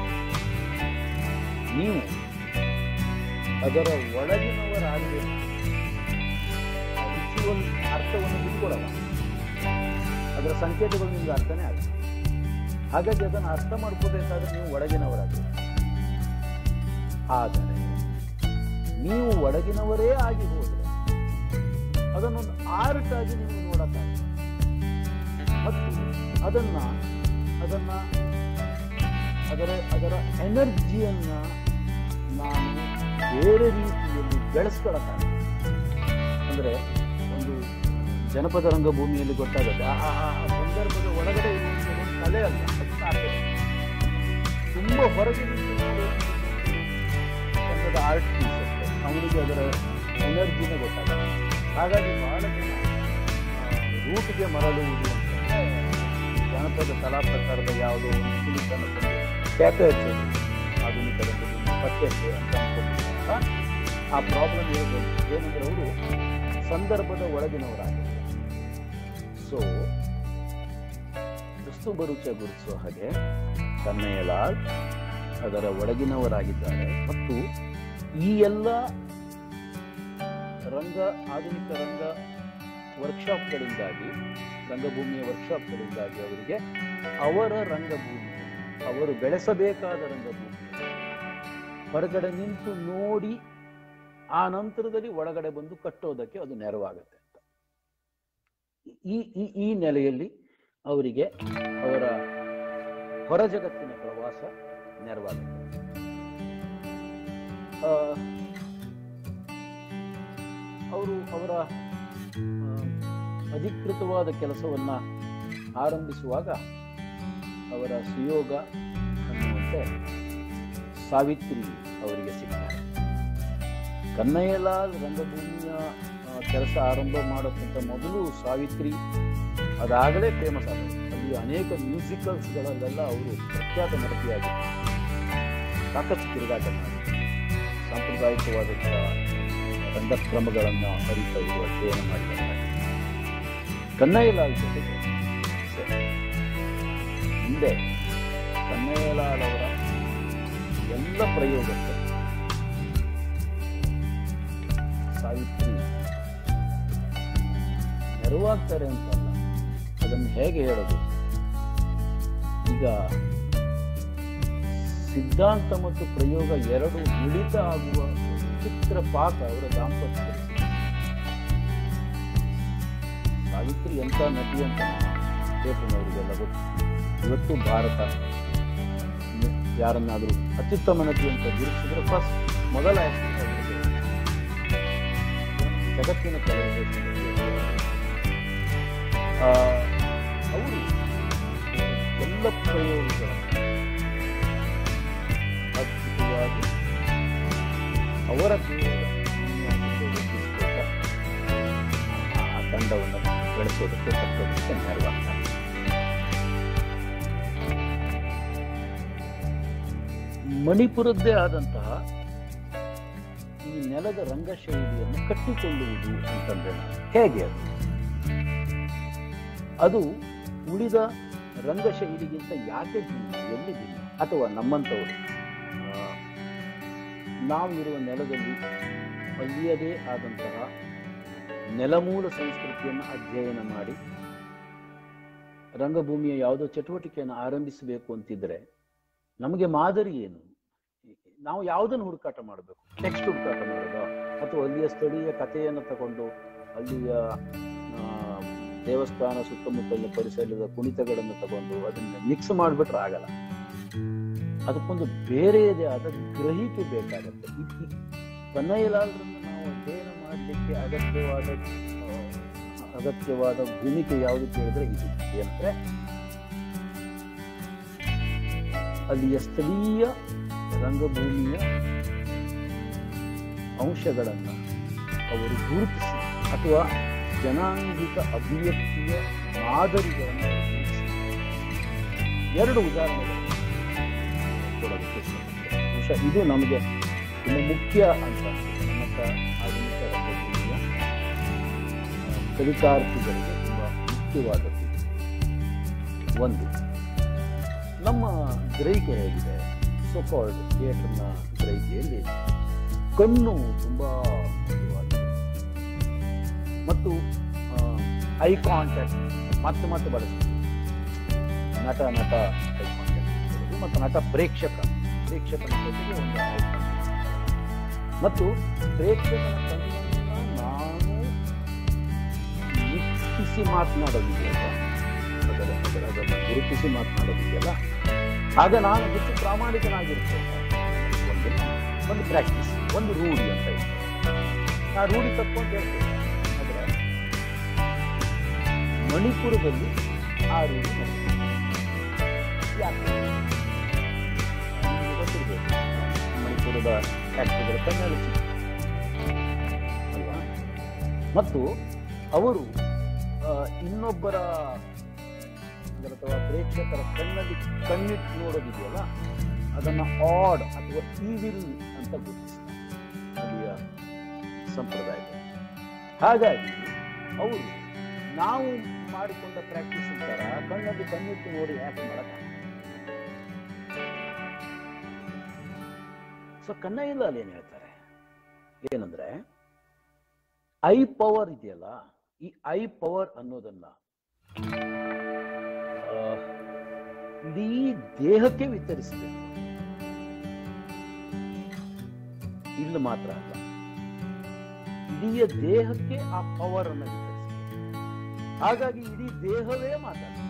ನೀವು ಅದರ ಒಳಗಿನವರಾಗಬೇಕು. ರಿಚುವಲ್ ಅರ್ಥವನ್ನು ಬಿಟ್ಕೊಡಲ್ಲ, ಅದರ ಸಂಕೇತಗಳು ನಿಮ್ಗೆ ಅರ್ಥನೇ ಆಗುತ್ತೆ. ಹಾಗಾಗಿ ಅದನ್ನು ಅರ್ಥ ಮಾಡ್ಕೋಬೇಕಾದ್ರೆ ನೀವು ಒಳಗಿನವರಾಗಬೇಕು. ಆದರೆ ನೀವು ಒಳಗಿನವರೇ ಆಗಿ ಹೋದ್ರೆ ಅದನ್ನೊಂದು ಆರ್ಟ್ ಆಗಿ ನೀವು ನೋಡಕ್ಕಾಗಲ್ಲ. ಮತ್ತು ಅದರ ಎನರ್ಜಿಯನ್ನ ನಾನು ಬೇರೆ ರೀತಿಯಲ್ಲಿ ಬೆಳೆಸ್ಕೊಳಕ್ಕಾಗಲ್ಲ. ಅಂದ್ರೆ ಒಂದು ಜನಪದ ರಂಗಭೂಮಿಯಲ್ಲಿ ಗೊತ್ತಾಗುತ್ತೆ, ಆ ಸಂದರ್ಭದ ಒಳಗಡೆ ಇರುವಂತಹ ಒಂದು ಕಲೆ ಅಲ್ಲ, ಅದು ಸಾಧ್ಯ. ತುಂಬಾ ಹೊರಗೆ ಕನ್ನಡದ ಆರ್ಟ್ ಪೀಸ್ ಅಷ್ಟೇ, ಅವನಿಗೆ ಅದರ ಎನರ್ಜಿನೇ ಗೊತ್ತಾಗುತ್ತೆ. ಹಾಗಾಗಿ ಬಹಳ ಜನ ರೂಟ್ಗೆ ಮರಳುವುದು ಅಂತಂದ್ರೆ ಜನಪದ ಕಲಾ ಪ್ರಕಾರದ ಯಾವುದೋ ಒಂದು ಸಿಲಿಕನ್ನು ಕ್ಯಾಪೆ ಹಚ್ಚೋದು, ಆಧುನಿಕ ರಂಗಭೂಮಿ ಪಠ್ಯಕ್ಕೆ ಅಂತ ಅನ್ಕೊಂಡಿರ್ತಾರ. ಆ ಪ್ರಾಬ್ಲಮ್ ಇರಬಹುದು. ಏನಂದ್ರೆ ಅವರು ಸಂದರ್ಭದ ಒಳಗಿನವರಾಗಿದ್ದಾರೆ. ಸೊ ರುಸ್ತುಂ ಬರುಚ ಗುರುತಿಸುವ ಹಾಗೆ ಕನ್ನಯ್ಯಲಾಲ್ ಅದರ ಒಳಗಿನವರಾಗಿದ್ದಾರೆ. ಮತ್ತು ಈ ಎಲ್ಲ ಆಧುನಿಕ ರಂಗ ವರ್ಕ್ಶಾಪ್ಗಳಿಂದಾಗಿ, ರಂಗಭೂಮಿಯ ವರ್ಕ್ಶಾಪ್ಗಳಿಂದಾಗಿ ಅವರಿಗೆ ಅವರ ರಂಗಭೂಮಿ, ಅವರು ಬೆಳೆಸಬೇಕಾದ ರಂಗಭೂಮಿ ಹೊರಗಡೆ ನಿಂತು ನೋಡಿ ಆ ನಂತರದಲ್ಲಿ ಒಳಗಡೆ ಬಂದು ಕಟ್ಟೋದಕ್ಕೆ ಅದು ನೆರವಾಗುತ್ತೆ ಅಂತ. ಈ ನೆಲೆಯಲ್ಲಿ ಅವರಿಗೆ ಅವರ ಹೊರ ಜಗತ್ತಿನ ಪ್ರವಾಸ ನೆರವಾಗುತ್ತೆ. ಅವರು ಅವರ ಅಧಿಕೃತವಾದ ಕೆಲಸವನ್ನ ಆರಂಭಿಸುವಾಗ ಅವರ ಸುಯೋಗ ಅನ್ನುವಂತೆ ಸಾವಿತ್ರಿ ಅವರಿಗೆ ಸಿಗ್ತಾರೆ. ಕನ್ನಯ್ಯಲಾಲ್ ರಂಗಭೂಮಿಯ ಕೆಲಸ ಆರಂಭ ಮಾಡೋಕ್ಕಿಂತ ಮೊದಲು ಸಾವಿತ್ರಿ ಅದಾಗಲೇ ಫೇಮಸ್ ಆದರು. ಅಲ್ಲಿ ಅನೇಕ ಮ್ಯೂಸಿಕಲ್ಸ್ಗಳಲ್ಲೆಲ್ಲ ಅವರು ಪ್ರಖ್ಯಾತ ನಟಿಯಾಗಿದ್ದರು. ಸಾಕಷ್ಟು ತಿರುಗಾಟ ಮಾಡಿ ಸಾಂಪ್ರದಾಯಿಕವಾದಂತಹ ರಂಗಕ್ರಮಗಳನ್ನು ಅರಿತಾ ಇರುವ ಅಧ್ಯಯನ ಮಾಡಿದ್ದಾರೆ. ಕನ್ನಯ್ಯಲಾಲ್ ಜೊತೆಗೆ ಹಿಂದೆ ಕನ್ನಯ್ಯಲಾಲ್ ಅವರ ಎಲ್ಲ ಪ್ರಯೋಗಕ್ಕೆ ಸಾವಿತ್ರಿ ನೆರವಾಗ್ತಾರೆ ಅಂತಲ್ಲ, ಅದನ್ನು ಹೇಗೆ ಹೇಳೋದು? ಈಗ ಸಿದ್ಧಾಂತ ಮತ್ತು ಪ್ರಯೋಗ ಎರಡು ಮಿಳಿತ ಆಗುವ ಚಿತ್ರ ಪಾಕ ಅವರ ದಾಂಪತ್ಯ ಪರಿಸ್ಥಿತಿ. ಸಾವಿತ್ರಿ ಎಂಥ ನಟಿ ಅಂತ ಥಿಯೇಟರ್ನವರಿಗೆಲ್ಲ ಗೊತ್ತು. ಇವತ್ತು ಭಾರತ ಯಾರನ್ನಾದ್ರೂ ಅತ್ಯುತ್ತಮ ನಟಿ ಅಂತ ಗುರುತಿಸಿದ್ರೆ ಫಸ್ಟ್ ಮೊದಲ ಜಗತ್ತಿನ ಅವರು ಎಲ್ಲ ಪ್ರಯೋಗಗಳ ಅದ್ಭುತವಾಗಿ ಅವರ ಆ ತಂಡವನ್ನು ಬೆಳೆಸೋದಕ್ಕೆ ಕಟ್ಟೋದಕ್ಕೆ ನೆರವಾಗ್ತಾರೆ. ಮಣಿಪುರದ್ದೇ ಆದಂತಹ ಈ ನೆಲದ ರಂಗಶೈಲಿಯನ್ನು ಕಟ್ಟಿಕೊಳ್ಳುವುದು ಅಂತಂದ್ರೆ ಹೇಗೆ ಅದು ಉಳಿದ ರಂಗಶೈಲಿಗಿಂತ ಯಾಕೆ ಭಿನ್ನ, ಎಲ್ಲಿ ಭಿನ್ನ? ಅಥವಾ ನಮ್ಮಂಥವರು ನಾವಿರುವ ನೆಲದಲ್ಲಿ ಅಲ್ಲಿಯದೇ ಆದಂತಹ ನೆಲಮೂಲ ಸಂಸ್ಕೃತಿಯನ್ನು ಅಧ್ಯಯನ ಮಾಡಿ ರಂಗಭೂಮಿಯ ಯಾವುದೋ ಚಟುವಟಿಕೆಯನ್ನು ಆರಂಭಿಸಬೇಕು ಅಂತಿದ್ರೆ ನಮಗೆ ಮಾದರಿ ಏನು? ನಾವು ಯಾವುದನ್ನು ಹುಡುಕಾಟ ಮಾಡಬೇಕು? ಟೆಕ್ಸ್ಟ್ ಹುಡುಕಾಟ ಮಾಡೋದು, ಅಥವಾ ಅಲ್ಲಿಯ ಸ್ಥಳೀಯ ಕಥೆಯನ್ನು ತಗೊಂಡು ಅಲ್ಲಿಯ ದೇವಸ್ಥಾನ ಸುತ್ತಮುತ್ತಲಿನ ಪರಿಸರದ ಕುಣಿತಗಳನ್ನು ತಗೊಂಡು ಅದನ್ನ ಮಿಕ್ಸ್ ಮಾಡಿಬಿಟ್ರೆ ಆಗಲ್ಲ. ಅದಕ್ಕೊಂದು ಬೇರೆಯದೇ ಆದ ಗ್ರಹಿಕೆ ಬೇಕಾಗತ್ತೆ. ಕನ್ನಯ್ಯಲಾಲ್ರನ್ನ ನಾವು ಅಧ್ಯಯನ ಮಾಡಲಿಕ್ಕೆ ಅಗತ್ಯವಾದ ಭೂಮಿಕೆ ಯಾವುದು ಕೇಳಿದ್ರೆ ಇದು ಏನಂದ್ರೆ ಅಲ್ಲಿಯ ಸ್ಥಳೀಯ ರಂಗಭೂಮಿಯ ಅಂಶಗಳನ್ನು ಅವರು ಗುರುತಿಸಿ ಅಥವಾ ಜನಾಂಗಿಕ ಅಭಿವ್ಯಕ್ತಿಯ ಮಾದರಿಗಳನ್ನು ಗುರುತಿಸಿ ಎರಡು ಉದಾಹರಣೆಗಳನ್ನು ಕೊಡೋದಕ್ಕೆ ಬಹುಶಃ ಇದು ನಮಗೆ ತುಂಬ ಮುಖ್ಯ ಅಂತ ನಮ್ಮ ಆಧುನಿಕ ರಂಗಭೂಮಿಯ ಕಲಿಕಾರ್ಥಿಗಳಿಗೆ ತುಂಬ ಮುಖ್ಯವಾದದ್ದು. ಒಂದು, ನಮ್ಮ ಗ್ರಹಿಕೆ ಹೇಗಿದೆ, ಸೋ ಕಾಲ್ಡ್ ಥಿಯೇಟರ್ನ ಗ್ರಹಿಕೆಯಲ್ಲಿ ಕಣ್ಣು ತುಂಬಾ ಮುಖ್ಯವಾಗಿದೆ ಮತ್ತು ಐ ಕಾಂಟ್ಯಾಕ್ಟ್ ಮತ್ತೆ ಬಳಸ್ತೀವಿ. ನಟ ಐ ಕಾಂಟ್ಯಾಕ್ಟ್ ಮತ್ತು ನಟ ಪ್ರೇಕ್ಷಕನ ಜೊತೆಗೆ ಒಂದು ಐ ಕಾಂಟ್ಯಾಕ್ಟ್ ಮತ್ತು ಪ್ರೇಕ್ಷಕನ ಕಣ್ಣನ್ನು ನಾನು ನಿಟ್ಟಿಸಿ ಮಾತನಾಡೋದಿದೆಯಲ್ಲ, ಅದನ್ನು ಗುರುತಿಸಿ ಮಾತನಾಡೋದಿದೆಯಲ್ಲ, ಆಗ ನಾನು ಹೆಚ್ಚು ಪ್ರಾಮಾಣಿಕನಾಗಿರ್ತೇನೆ. ಒಂದು ಪ್ರಾಕ್ಟೀಸ್, ಒಂದು ರೂಢಿ ಅಂತ ಇದೆ. ನಾ ರೂಢಿ ತಕ್ಕೊಂಡು ಹೇಳ್ತೇನೆ. ಆದರೆ ಮಣಿಪುರದಲ್ಲಿ ಆ ರೂಢಿ ಯಾಕೆ ಗೊತ್ತಿರಬೇಕು. ಮಣಿಪುರದ ಆಕ್ಟರ್ಗಳ ಕಣ್ಣಲ್ಲಿ ಅಲ್ವಾ? ಮತ್ತು ಅವರು ಇನ್ನೊಬ್ಬರ ಅಥವಾ ಪ್ರೇಕ್ಷಕರ ಕಣ್ಣಿಟ್ಟು ನೋಡೋದಿದೆಯಲ್ಲ, ಅದನ್ನ ಆಡ್ ಅಥವಾ ಈವಿಲ್ ಅಂತ ಗುರುತಿಸ್ತಾರೆ ಅಲ್ಲಿಯ ಸಂಪ್ರದಾಯ. ಹಾಗಾಗಿ ಅವರು ನಾವು ಮಾಡಿಕೊಂಡ ಪ್ರಾಕ್ಟೀಸ್ ಅಂತಾರ ಕಣ್ಣಲ್ಲಿ ಕಣ್ಣಿಟ್ಟು ನೋಡಿ ಯಾಕೆ ಮಾಡಕ. ಸೊ ಕನ್ನಯ್ಯಲಾಲ್ ಏನ್ ಹೇಳ್ತಾರೆ ಏನಂದ್ರೆ, ಐ ಪವರ್ ಇದೆಯಲ್ಲ, ಈ ಐ ಪವರ್ ಅನ್ನೋದನ್ನ ಇಡೀ ದೇಹಕ್ಕೆ ವಿತರಿಸಬೇಕು. ಇಲ್ಲಿ ಮಾತ್ರ ಅಲ್ಲ, ಇಡೀ ದೇಹಕ್ಕೆ ಆ ಪವರ್ ಅನ್ನು ವಿತರಿಸಬೇಕು. ಹಾಗಾಗಿ ಇಡೀ ದೇಹವೇ ಮಾತಾಡೋದು,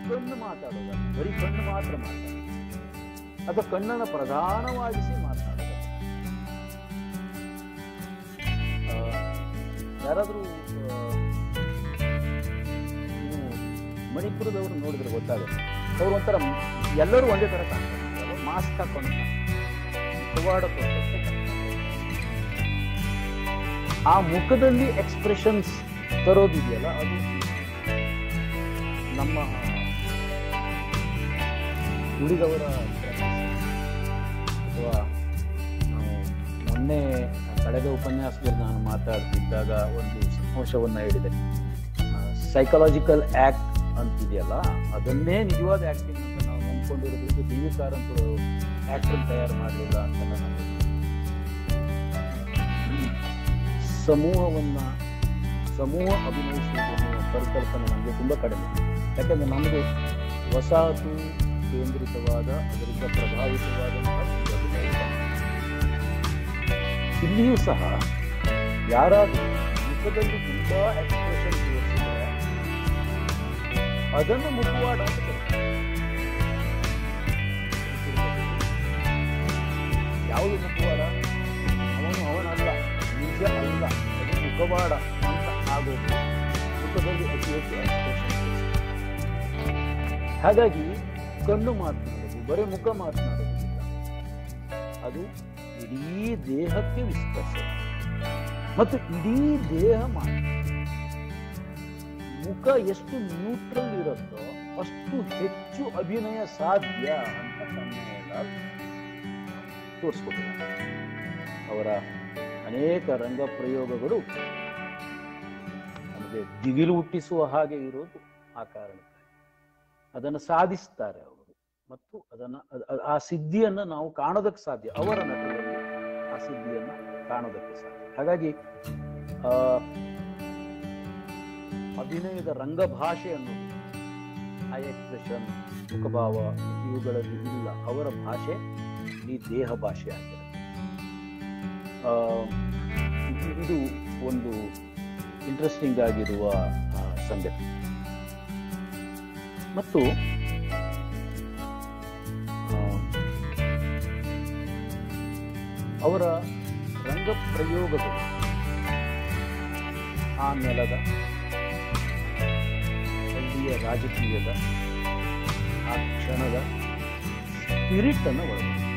ಕಣ್ಣು ಮಾತಾಡೋದು, ಬರೀ ಕಣ್ಣು ಮಾತ್ರ ಮಾತಾಡೋದು ಅಥವಾ ಕಣ್ಣನ್ನು ಪ್ರಧಾನವಾಗಿಸಿ ಮಾತನಾಡೋದು. ಯಾರಾದ್ರೂ ಮಣಿಪುರದವರು ನೋಡಿದ್ರೆ ಗೊತ್ತಾಗುತ್ತೆ, ಅವ್ರು ಒಂಥರ ಎಲ್ಲರೂ ಒಂದೇ ತರ ಕಾಣ್ತಾರೆ. ಮಾಸ್ಕ್ ಹಾಕೊಂಡು ಆ ಮುಖದಲ್ಲಿ ಎಕ್ಸ್ಪ್ರೆಷನ್ಸ್ ತರೋದಿದೆಯಲ್ಲ, ಅದು ನಮ್ಮ ಉಳಿದವರ ಅಥವಾ ಮೊನ್ನೆ ಕಳೆದ ಉಪನ್ಯಾಸದಲ್ಲಿ ನಾನು ಮಾತಾಡ್ತಿದ್ದಾಗ ಒಂದು ಅಂಶವನ್ನ ಹೇಳಿದೆ. ಸೈಕಾಲಜಿಕಲ್ ಆಕ್ಟ್ ಅಂತಿದೆಯಲ್ಲ, ಅದನ್ನೇ ನಿಜವಾದ ಆಕ್ಟಿಂಗ್ ಅಂತ ನಾವು ನಂಬ್ಕೊಂಡಿರೋದ್ರಿಂದ ಡಿ.ವಿ. ಕಾರಂತರು ಆಕ್ಟರ್ ತಯಾರು ಮಾಡಲಿಲ್ಲ ಅಂತ ನಾನು ಸಮೂಹ ಅಭಿನಯಿಸುವುದನ್ನು ಪರಿಕಲ್ಪನೆ ನಮಗೆ ತುಂಬಾ ಕಡಿಮೆ. ಯಾಕಂದ್ರೆ ನಮಗೆ ವಸಾಹತು ಕೇಂದ್ರಿತವಾದ, ಅದರಿಂದ ಪ್ರಭಾವಿತವಾದಂತಹ ಒಂದು ಅಭಿನಯ. ಇಲ್ಲಿಯೂ ಸಹ ಯಾರಾದರೂ ಮುಖದಲ್ಲಿ ತುಂಬಾ ಎಕ್ಸ್ಪ್ರೆಷನ್ ತೋರಿಸಿದರೆ ಅದನ್ನು ಮುಖವಾಡ ಅಂತ ಕರೀತಾರೆ. ಯಾವುದು ಮುಖವಾಡ? ಅವನಲ್ಲ, ನಿಜ ಅಲ್ಲ, ಅದು ಮುಖವಾಡ ಅಂತ ಆಗೋದು ಮುಖದಲ್ಲಿ ಅತಿ ಹೆಚ್ಚು ಎಕ್ಸ್ಪ್ರೆಷನ್. ಹಾಗಾಗಿ ಕಣ್ಣು ಮಾತನಾಡೋದು, ಬರೀ ಮುಖ ಮಾತನಾಡೋದಿಲ್ಲ, ಅದು ಇಡೀ ದೇಹಕ್ಕೆ ವಿಸ್ತರಿಸ ಮತ್ತು ಇಡೀ ದೇಹ ಮುಖ ಎಷ್ಟು ನ್ಯೂಟ್ರಲ್ ಇರುತ್ತೋ ಅಷ್ಟು ಹೆಚ್ಚು ಅಭಿನಯ ಸಾಧ್ಯ ಅಂತ ಕನ್ನಡ ತೋರಿಸ್ಕೊಟ್ಟಿದ್ದಾರೆ. ಅವರ ಅನೇಕ ರಂಗ ಪ್ರಯೋಗಗಳು ನಮಗೆ ದಿಗಿಲು ಹುಟ್ಟಿಸುವ ಹಾಗೆ ಇರೋದು ಆ ಕಾರಣಕ್ಕೆ. ಅದನ್ನು ಸಾಧಿಸ್ತಾರೆ ಅವರು ಮತ್ತು ಆ ಸಿದ್ಧಿಯನ್ನು ನಾವು ಕಾಣೋದಕ್ಕೆ ಸಾಧ್ಯ. ಅವರ ನಟನೆಯಲ್ಲಿ ಆ ಸಿದ್ಧಿಯನ್ನು ಕಾಣೋದಕ್ಕೆ ಸಾಧ್ಯ. ಹಾಗಾಗಿ ಅಭಿನಯದ ರಂಗಭಾಷೆ ಅನ್ನೋದು ಆ ಎಕ್ಸ್ಪ್ರೆಷನ್, ಮುಖಭಾವ ಇವುಗಳಲ್ಲಿ ಇಲ್ಲ. ಅವರ ಭಾಷೆ ಈ ದೇಹ ಭಾಷೆ ಆಗಿರುತ್ತೆ. ಇದು ಒಂದು ಇಂಟ್ರೆಸ್ಟಿಂಗ್ ಆಗಿರುವ ಸಂಗತಿ. ಮತ್ತು ಅವರ ರಂಗ ಪ್ರಯೋಗಗಳು ಆ ನೆಲದ ಹಳ್ಳಿಯ ರಾಜಕೀಯದ ಆ ಕ್ಷಣದ ಸ್ಪಿರಿಟ್ ಅನ್ನು ಒಳಗೊಂಡಿದೆ.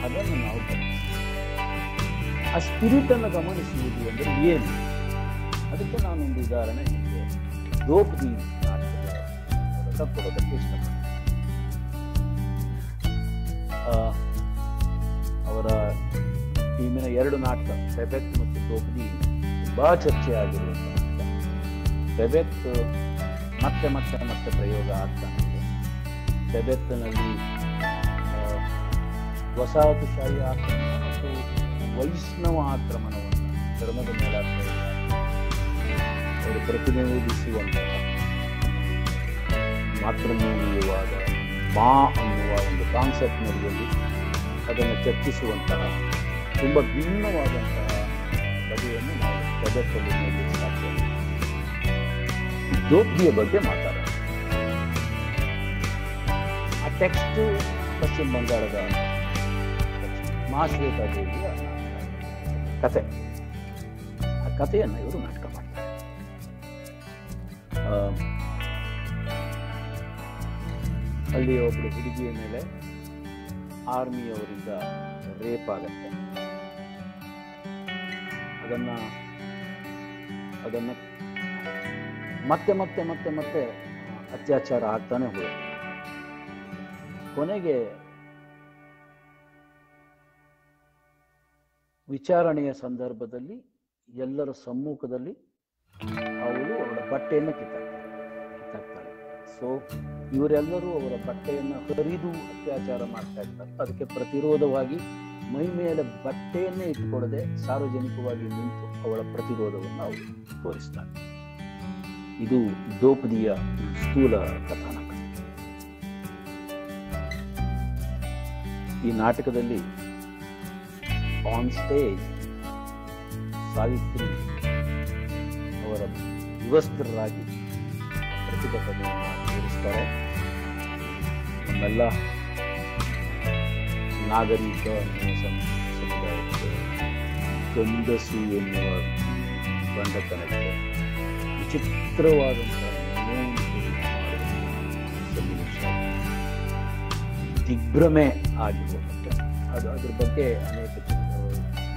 ಅದನ್ನು ನಾವು ಆ ಸ್ಪಿರಿಟ್ ಅನ್ನು ಗಮನಿಸುವುದು ಅಂದರೆ ಏನು? ಅದಕ್ಕೆ ನಾನೊಂದು ಉದಾಹರಣೆ ನಿಮಗೆ ದ್ರೌಪದಿ ನಾಟಕದ ಕೊಡೋದಕ್ಕೆ ಇಷ್ಟಪಡ್ತೀನಿ. ಅವರ ಟೀಮಿನ 2 ನಾಟಕ, ಫೆಬೆಕ್ ಮತ್ತು ದ್ರೌಪದಿ, ತುಂಬಾ ಚರ್ಚೆ ಆಗಿರುವಂತಹ ನಾಟಕ. ಫೆಬೆಕ್ ಮತ್ತೆ ಮತ್ತೆ ಮತ್ತೆ ಪ್ರಯೋಗ ಆಗ್ತಾ ಇದೆ. ಫೆಬೆಕ್ನಲ್ಲಿ ವಸಾಹತುಶಾಹಿ ಆಕ್ರಮಣ ಮತ್ತು ವೈಷ್ಣವ ಆಕ್ರಮಣವನ್ನು ಧರ್ಮದ ಮೇಲೆ ಅವರು ಪ್ರತಿನಿಧಿಸುವಂತಹ ಮಾತೃಮೂಲೀಯವಾದ ಮಾ ಅನ್ನುವ ಒಂದು ಕಾನ್ಸೆಪ್ಟ್ ನಡೆಯಲ್ಲಿ ಅದನ್ನು ಚರ್ಚಿಸುವಂತಹ ತುಂಬ ಭಿನ್ನವಾದಂತಹ ಬಗೆಯನ್ನು ನಾವು ಜಗತ್ತಲ್ಲಿ ನೋಡಲಿಕ್ಕೆ ಸಾಧ್ಯ. ದ್ರೌಪದಿಯ ಬಗ್ಗೆ ಮಾತಾಡೋಣ. ಆ ಟೆಕ್ಸ್ಟ್ ಪಶ್ಚಿಮ ಬಂಗಾಳದ ಮಹಾಶ್ವೇತಾ ದೇವಿಯ ಕಥೆ. ಆ ಕಥೆಯನ್ನು ಇವರು ನಾಟಕ ಮಾಡ್ತಾರೆ. ಅಲ್ಲಿ ಒಬ್ಬರು ಹುಡುಗಿಯ ಮೇಲೆ ಆರ್ಮಿಯವರಿಂದ ರೇಪ್ ಆಗತ್ತೆ. ಅದನ್ನ ಮತ್ತೆ ಮತ್ತೆ ಮತ್ತೆ ಮತ್ತೆ ಅತ್ಯಾಚಾರ ಆಗ್ತಾನೆ ಹೋಗುತ್ತೆ. ಕೊನೆಗೆ ವಿಚಾರಣೆಯ ಸಂದರ್ಭದಲ್ಲಿ ಎಲ್ಲರ ಸಮ್ಮುಖದಲ್ಲಿ ಅವಳು ಅವಳ ಬಟ್ಟೆಯನ್ನು ಕಿತ್ತಾಕ್ತಾಳೆ. ಸೊ ಇವರೆಲ್ಲರೂ ಅವರ ಬಟ್ಟೆಯನ್ನು ಹರಿದು ಅತ್ಯಾಚಾರ ಮಾಡ್ತಾ ಇರ್ತಾರೆ. ಅದಕ್ಕೆ ಪ್ರತಿರೋಧವಾಗಿ ಮೈ ಮೇಲೆ ಬಟ್ಟೆಯನ್ನೇ ಇಟ್ಟುಕೊಳ್ಳದೆ ಸಾರ್ವಜನಿಕವಾಗಿ ನಿಂತು ಅವಳ ಪ್ರತಿರೋಧವನ್ನು ಅವರು ತೋರಿಸ್ತಾರೆ. ಇದು ದ್ರೌಪದಿಯ ಸ್ಥೂಲ ಕಥಾನಕ. ಈ ನಾಟಕದಲ್ಲಿ ಆನ್ ಸ್ಟೇಜ್ ಸಾವಿತ್ರಿ ಅವರ ವಿವಸ್ತ್ರರಾಗಿ ಪ್ರತಿಭಟನೆಯನ್ನು ತೋರಿಸ್ತಾರೆ. ನಮ್ಮೆಲ್ಲ ನಾಗರಿಕ ಸಮುದಾಯಕ್ಕೆ, ಗಂಡಸು ಎನ್ನುವ ಗಂಡತನಕ್ಕೆ ವಿಚಿತ್ರವಾದಂತಹ ಸನ್ನಿವೇಶ, ದಿಗ್ಭ್ರಮೆ ಆಗಿ ಹೋಗುತ್ತೆ. ಅದ್ರ ಬಗ್ಗೆ ಅನೇಕ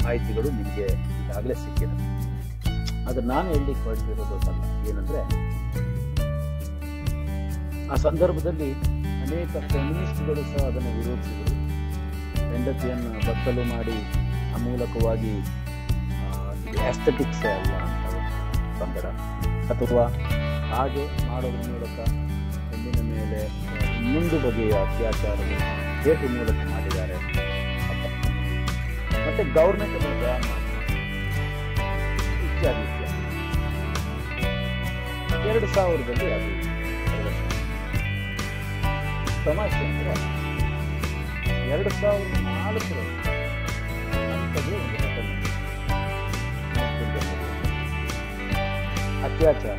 ಮಾಹಿತಿಗಳು ನಿಮಗೆ ಈಗಾಗಲೇ ಸಿಕ್ಕಿದೆ. ಆದ್ರೆ ನಾನು ಹೇಳಲಿಕ್ಕೆ ಹೊರಟಿರೋದಲ್ಲ. ಏನಂದ್ರೆ ಆ ಸಂದರ್ಭದಲ್ಲಿ ಅನೇಕ ಫೆಮಿನಿಸ್ಟ್ಗಳು ಸಹ ಅದನ್ನು ವಿರೋಧಿಸಿದರು. ಹೆಂಡತಿಯನ್ನು ಬತ್ತಲು ಮಾಡಿ ಆ ಮೂಲಕವಾಗಿ ಆಸ್ಥೆಟಿಕ್ಸ್ ಅಲ್ಲ ಅಂತ ಪಂಗಡ, ಅಥವಾ ಹಾಗೆ ಮಾಡೋದ್ರ ಮೂಲಕ ಹೆಣ್ಣಿನ ಮೇಲೆ ಇನ್ನೊಂದು ಬಗೆಯ ಅತ್ಯಾಚಾರಗಳು ಹೇಟು ಮೂಲಕ ಮಾಡಿದ್ದಾರೆ. ಮತ್ತೆ ಗೌರ್ಮೆಂಟ್ ಅನ್ನು ಬ್ಯಾನ್ ಮಾಡಿ ಇತ್ಯಾದಿ 2000ರಲ್ಲಿ ಅದು ಪ್ರದರ್ಶನ. ತಮಾಷೆ ಅಂದ್ರೆ 2004 ಅಂಥದ್ದೇ ಒಂದು ಘಟನೆ. ಅತ್ಯಾಚಾರ.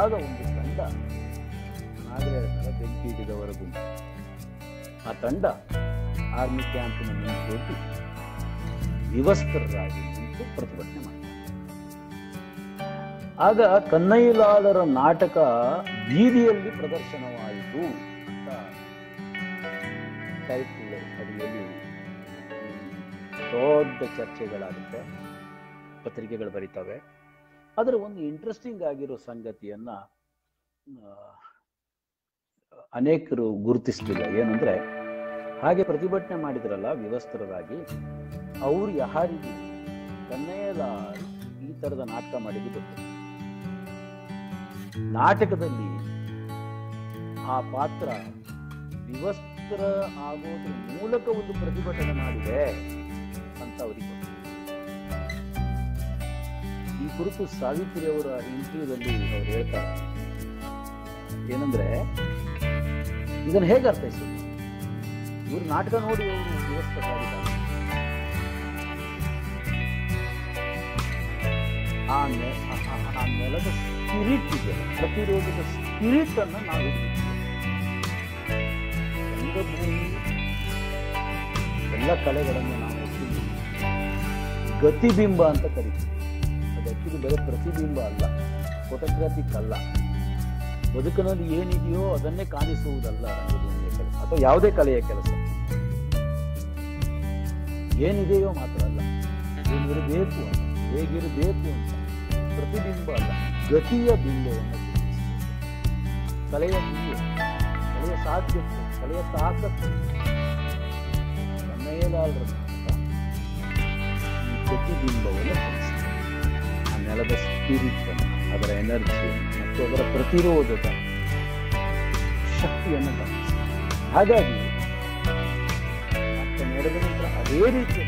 ಆಗ ಒಂದು ತಂಡ, ನಾಗರಿಕರ ಬೆಂಕಿ ಹಿಡಿದವರ ಗುಂಪು, ಆ ತಂಡ ಆರ್ಮಿ ಕ್ಯಾಂಪಿನ ಮುಂದೆ ಹೋಗಿ ವಿವಸ್ತ್ರರಾಗಿ ನಿಂತು ಪ್ರತಿಭಟನೆ ಮಾಡಿದರು. ಆಗ ಕನ್ನಯ್ಯಲಾಲರ ನಾಟಕ ಬೀದಿಯಲ್ಲಿ ಪ್ರದರ್ಶನವಾಯಿತು ಅಂತ ಟೈಟಲ್ ಅಡಿಯಲ್ಲಿ ದೊಡ್ಡ ಚರ್ಚೆಗಳಾಗುತ್ತೆ, ಪತ್ರಿಕೆಗಳು ಬರೀತವೆ. ಅದರ ಒಂದು ಇಂಟ್ರೆಸ್ಟಿಂಗ್ ಆಗಿರೋ ಸಂಗತಿಯನ್ನ ಅನೇಕರು ಗುರುತಿಸಲಿಲ್ಲ. ಏನಂದ್ರೆ, ಹಾಗೆ ಪ್ರತಿಭಟನೆ ಮಾಡಿದ್ರಲ್ಲ ವಿವಸ್ತ್ರರಾಗಿ, ಅವ್ರು ಯಾರಿಗೂ ಕನ್ನಯ್ಯಲಾಲ್ ಈ ತರದ ನಾಟಕ ಮಾಡಿದ್ದು ಗೊತ್ತು. ನಾಟಕದಲ್ಲಿ ಆ ಪಾತ್ರ ವಿವಸ್ತ್ರ ಆಗೋದ್ರ ಮೂಲಕ ಒಂದು ಪ್ರತಿಭಟನೆ ಮಾಡಿದೆ ಅಂತ ಅವರಿಗೆ ಗೊತ್ತು. ಈ ಕುರಿತು ಸಾವಿತ್ರಿ ಅವರ ಇಂಟರ್ವ್ಯೂದಲ್ಲಿ ಅವ್ರು ಹೇಳ್ತಾರೆ, ಏನಂದ್ರೆ ಇದನ್ನ ಹೇಗೆ ಅರ್ಥೈಸೋದು? ಇವ್ರು ನಾಟಕ ನೋಡಿ ಅವರು ವಿವಸ್ತ್ರರಾಗಿದ್ದಾರೆ. ಆ ನೆಲದ ಸ್ಪಿರಿಟ್ ಇದೆ, ಪ್ರತಿರೋಧದ ಸ್ಪಿರಿಟ್ ಅನ್ನ ನಾವು ಹಿಡಿದಿದ್ದೀವಿ. ರಂಗಭೂಮಿ ಎಲ್ಲ ಕಲೆಗಳನ್ನು ನಾವು ಗತಿಬಿಂಬ ಅಂತ ಕರಿತೀವಿ. ಅದು ಆಕ್ಚುಲಿ ಬರೀ ಪ್ರತಿಬಿಂಬ ಅಲ್ಲ, ಫೋಟೋಗ್ರಾಫಿಕ್ ಅಲ್ಲ. ಬದುಕಿನಲ್ಲಿ ಏನಿದೆಯೋ ಅದನ್ನೇ ಕಾಣಿಸುವುದಲ್ಲ ರಂಗಭೂಮಿಯ ಕೆಲಸ ಅಥವಾ ಯಾವುದೇ ಕಲೆಯ ಕೆಲಸ. ಏನಿದೆಯೋ ಮಾತ್ರ ಅಲ್ಲ, ಏನಿರಬೇಕು ಅಂತ, ಹೇಗಿರಬೇಕು ಅಂತ ಪ್ರತಿಬಿಂಬ ಅಲ್ಲ, ಗತಿಯ ಬಿಂಬವನ್ನು ಕಲೆಯ ಬಿಂಬ, ಕಲೆಯ ಸಾಧ್ಯತೆ, ಕಲೆಯ ತಾಕತ್ತು. ಕನ್ನಯ್ಯಲಾಲರ ಪ್ರತಿಬಿಂಬವನ್ನು ತಿಳಿಸಿದೆ. ಆ ನೆಲದ ಸ್ಪಿರಿಟ್ ಅನ್ನು, ಅದರ ಎನರ್ಜಿ ಮತ್ತು ಅದರ ಪ್ರತಿರೋಧದ ಶಕ್ತಿಯನ್ನು ಗಮನಿಸಿದೆ. ಹಾಗಾಗಿ ನಡೆದ ನಂತರ ಅದೇ ರೀತಿಯ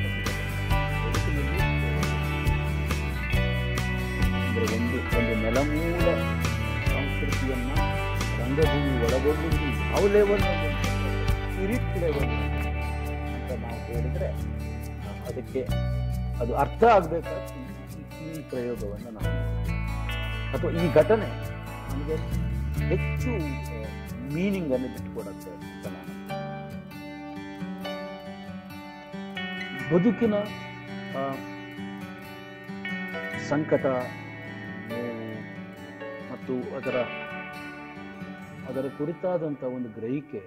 ಅಂದ್ರೆ ಒಂದು ನೆಲಮೂಲ ಸಂಸ್ಕೃತಿಯನ್ನ ರಂಗಭೂಮಿ ಒಳಗೊಂಡು ಯಾವ ಲೆವೆಲ್ ಸ್ಪಿರಿಟ್ ಲೆವೆಲ್ ಅಂತ ನಾವು ಹೇಳಿದ್ರೆ ಅದಕ್ಕೆ ಅದು ಅರ್ಥ ಆಗ್ಬೇಕಾದ್ರೆ ಈ ಪ್ರಯೋಗವನ್ನು ನಾವು ಅಥವಾ ಈ ಘಟನೆ ನಮಗೆ ಹೆಚ್ಚು ಮೀನಿಂಗ್ ಅನ್ನು ಬಿಟ್ಟುಕೊಡುತ್ತೆ ಅಂತ ನಾನು. ಬದುಕಿನ ಸಂಕಟ ಮತ್ತು ಅದರ ಕುರಿತಾದಂಥ ಒಂದು ಗ್ರಹಿಕೆ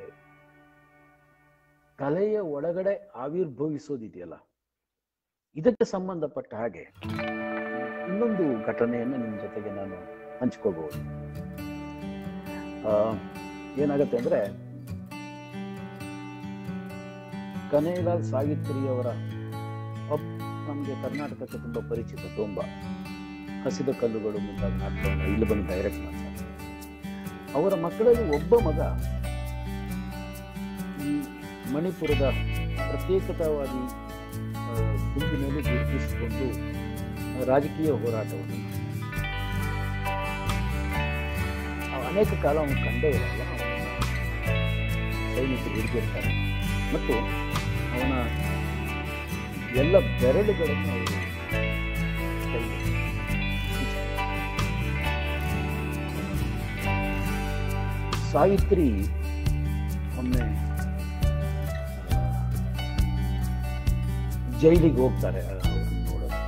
ಕಲೆಯ ಒಳಗಡೆ ಆವಿರ್ಭವಿಸೋದಿದೆಯಲ್ಲ, ಇದಕ್ಕೆ ಸಂಬಂಧಪಟ್ಟ ಹಾಗೆ ಇನ್ನೊಂದು ಘಟನೆಯನ್ನು ನಿಮ್ಮ ಜೊತೆಗೆ ನಾನು ಹಂಚ್ಕೋಬಹುದು. ಏನಾಗತ್ತೆ ಅಂದ್ರೆ, ಕನ್ನಯ್ಯಲಾಲ್ ಸಾವಿತ್ರಿಯವರ ನಮಗೆ ಕರ್ನಾಟಕಕ್ಕೆ ತುಂಬಾ ಪರಿಚಿತ. ತುಂಬಾ ಹಸಿದ ಕಲ್ಲುಗಳು ಮುಂತಾದ ನಾಟಕವನ್ನು ಇಲ್ಲಿ ಬಂದು ಡೈರೆಕ್ಟ್ ಮಾಡ್ತಾರೆ. ಅವರ ಮಕ್ಕಳಲ್ಲಿ ಒಬ್ಬ ಮಗ ಈ ಮಣಿಪುರದ ಪ್ರತ್ಯೇಕತಾವಾದಿ ಗುಂಪಿನಲ್ಲಿ ಗುರುತಿಸಿಕೊಂಡು ರಾಜಕೀಯ ಹೋರಾಟವನ್ನು ಅನೇಕ ಕಾಲ ಅವನು ಕಂಡೇ ಇರಲ್ಲ. ಸೈನಿಕರು ಹಿಡಿದಿರ್ತಾರೆ ಮತ್ತು ಅವನ ಎಲ್ಲ ಬೆರಳುಗಳನ್ನು ಅವರು ಸಾವಿತ್ರಿ ಒಮ್ಮೆ ಜೈಲಿಗೆ ಹೋಗ್ತಾರೆ ನೋಡೋದು.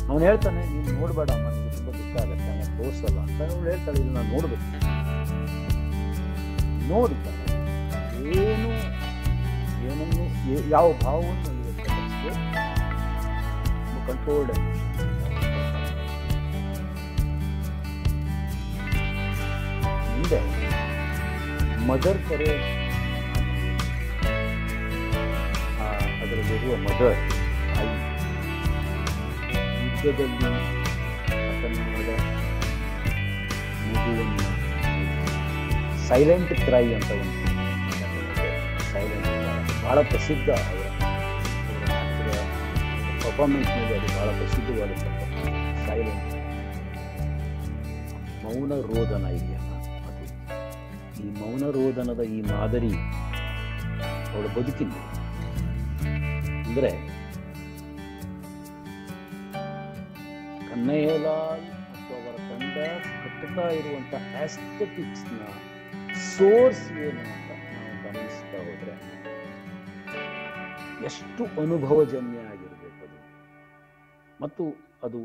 ಅವನು ಹೇಳ್ತಾನೆ, ನೀನು ನೋಡ್ಬೇಡ ಅಮ್ಮ, ನಿಮ್ಗೆ ತುಂಬಾ ದುಃಖ ಆಗತ್ತೆ, ನಾನು ತೋರಿಸಲ್ಲ ಅಂತ. ಅವಳು ಹೇಳ್ತಾಳೆ, ಇಲ್ಲಿ ನಾನು ನೋಡ್ಬೇಕು. ನೋಡ್ತಾನೆ, ಏನನ್ನು ಯಾವ ಭಾವವನ್ನು ಕಂಟ್ರೋಲ್ಡ್ ಮುಂದೆ ಮದರ್ ಕರೆ ಅದರಲ್ಲಿರುವ ಮದರ್ ತಾಯಿ ಯುದ್ಧದಲ್ಲಿ ತನ್ನ ಮಗುವನ್ನು ಸೈಲೆಂಟ್ ಕ್ರೈ ಅಂತ ಒಂದು ಸೈಲೆಂಟ್ ಬಹಳ ಪ್ರಸಿದ್ಧ. ಅವರ ಪರ್ಫಾರ್ಮೆನ್ಸ್ ಮೇಲೆ ಅದು ಬಹಳ ಪ್ರಸಿದ್ಧವಾದಂಥ ಸೈಲೆಂಟ್ ಮೌನ ರೋದನ ಇದೆಯಲ್ಲ, ಅದು ಈ ಮೌನರೋಧನದ ಈ ಮಾದರಿ ಅವಳ ಬದುಕಿನ ಅಂದ್ರೆ ಕನ್ನಯ್ಯಲಾಲ್ ಮತ್ತು ಅವರ ತಂಡ ಕಟ್ಟುತ್ತಾ ಇರುವಂತ ಆಸ್ಥೆಟಿಕ್ಸ್ ನ ಸೋರ್ಸ್ ಏನು ಅಂತ ನಾವು ಗಮನಿಸ್ತಾ ಹೋದ್ರೆ ಎಷ್ಟು ಅನುಭವಜನ್ಯ ಆಗಿರ್ಬೇಕು ಅದು, ಮತ್ತು ಅದು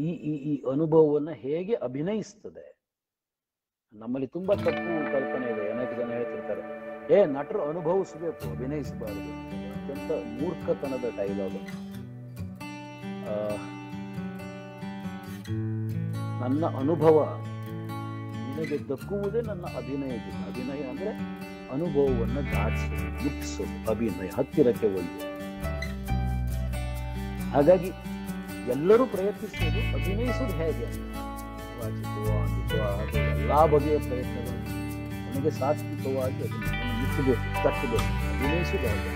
ಈ ಈ ಈ ಅನುಭವವನ್ನ ಹೇಗೆ ಅಭಿನಯಿಸ್ತದೆ. ನಮ್ಮಲ್ಲಿ ತುಂಬಾ ತಪ್ಪು ಕಲ್ಪನೆ ಇದೆ. ಅನೇಕ ಜನ ಹೇಳ್ತಿರ್ತಾರೆ, ನಟರು ಅನುಭವಿಸಬೇಕು, ಅಭಿನಯಿಸಬಾರದು. ಅತ್ಯಂತ ಮೂರ್ಖತನದ ಡೈಲಾಗ್. ನನ್ನ ಅನುಭವ ನಿನಗೆ ದಕ್ಕುವುದೇ ನನ್ನ ಅಭಿನಯದಿಂದ. ಅಭಿನಯ ಅಂದ್ರೆ ಅನುಭವವನ್ನು ದಾಟಿಸೋದು, ಮುಟ್ಟಿಸೋದು, ಅಭಿನಯ ಹತ್ತಿರಕ್ಕೆ ಒಯ್ಯೋದು. ಹಾಗಾಗಿ ಎಲ್ಲರೂ ಪ್ರಯತ್ನಿಸೋದು ಅಭಿನಯಿಸೋದು ಹೇಗೆ, ಅದು ಎಲ್ಲಾ ಬಗೆಯ ಪ್ರಯತ್ನಗಳು ನನಗೆ ಸಾತ್ವಿಕವಾಗಿ ಅದನ್ನು ಮುಟ್ಟಬೇಕು, ತಟ್ಟಬೇಕು. ಅಭಿನಯಿಸೋದು ಹೇಗೆ,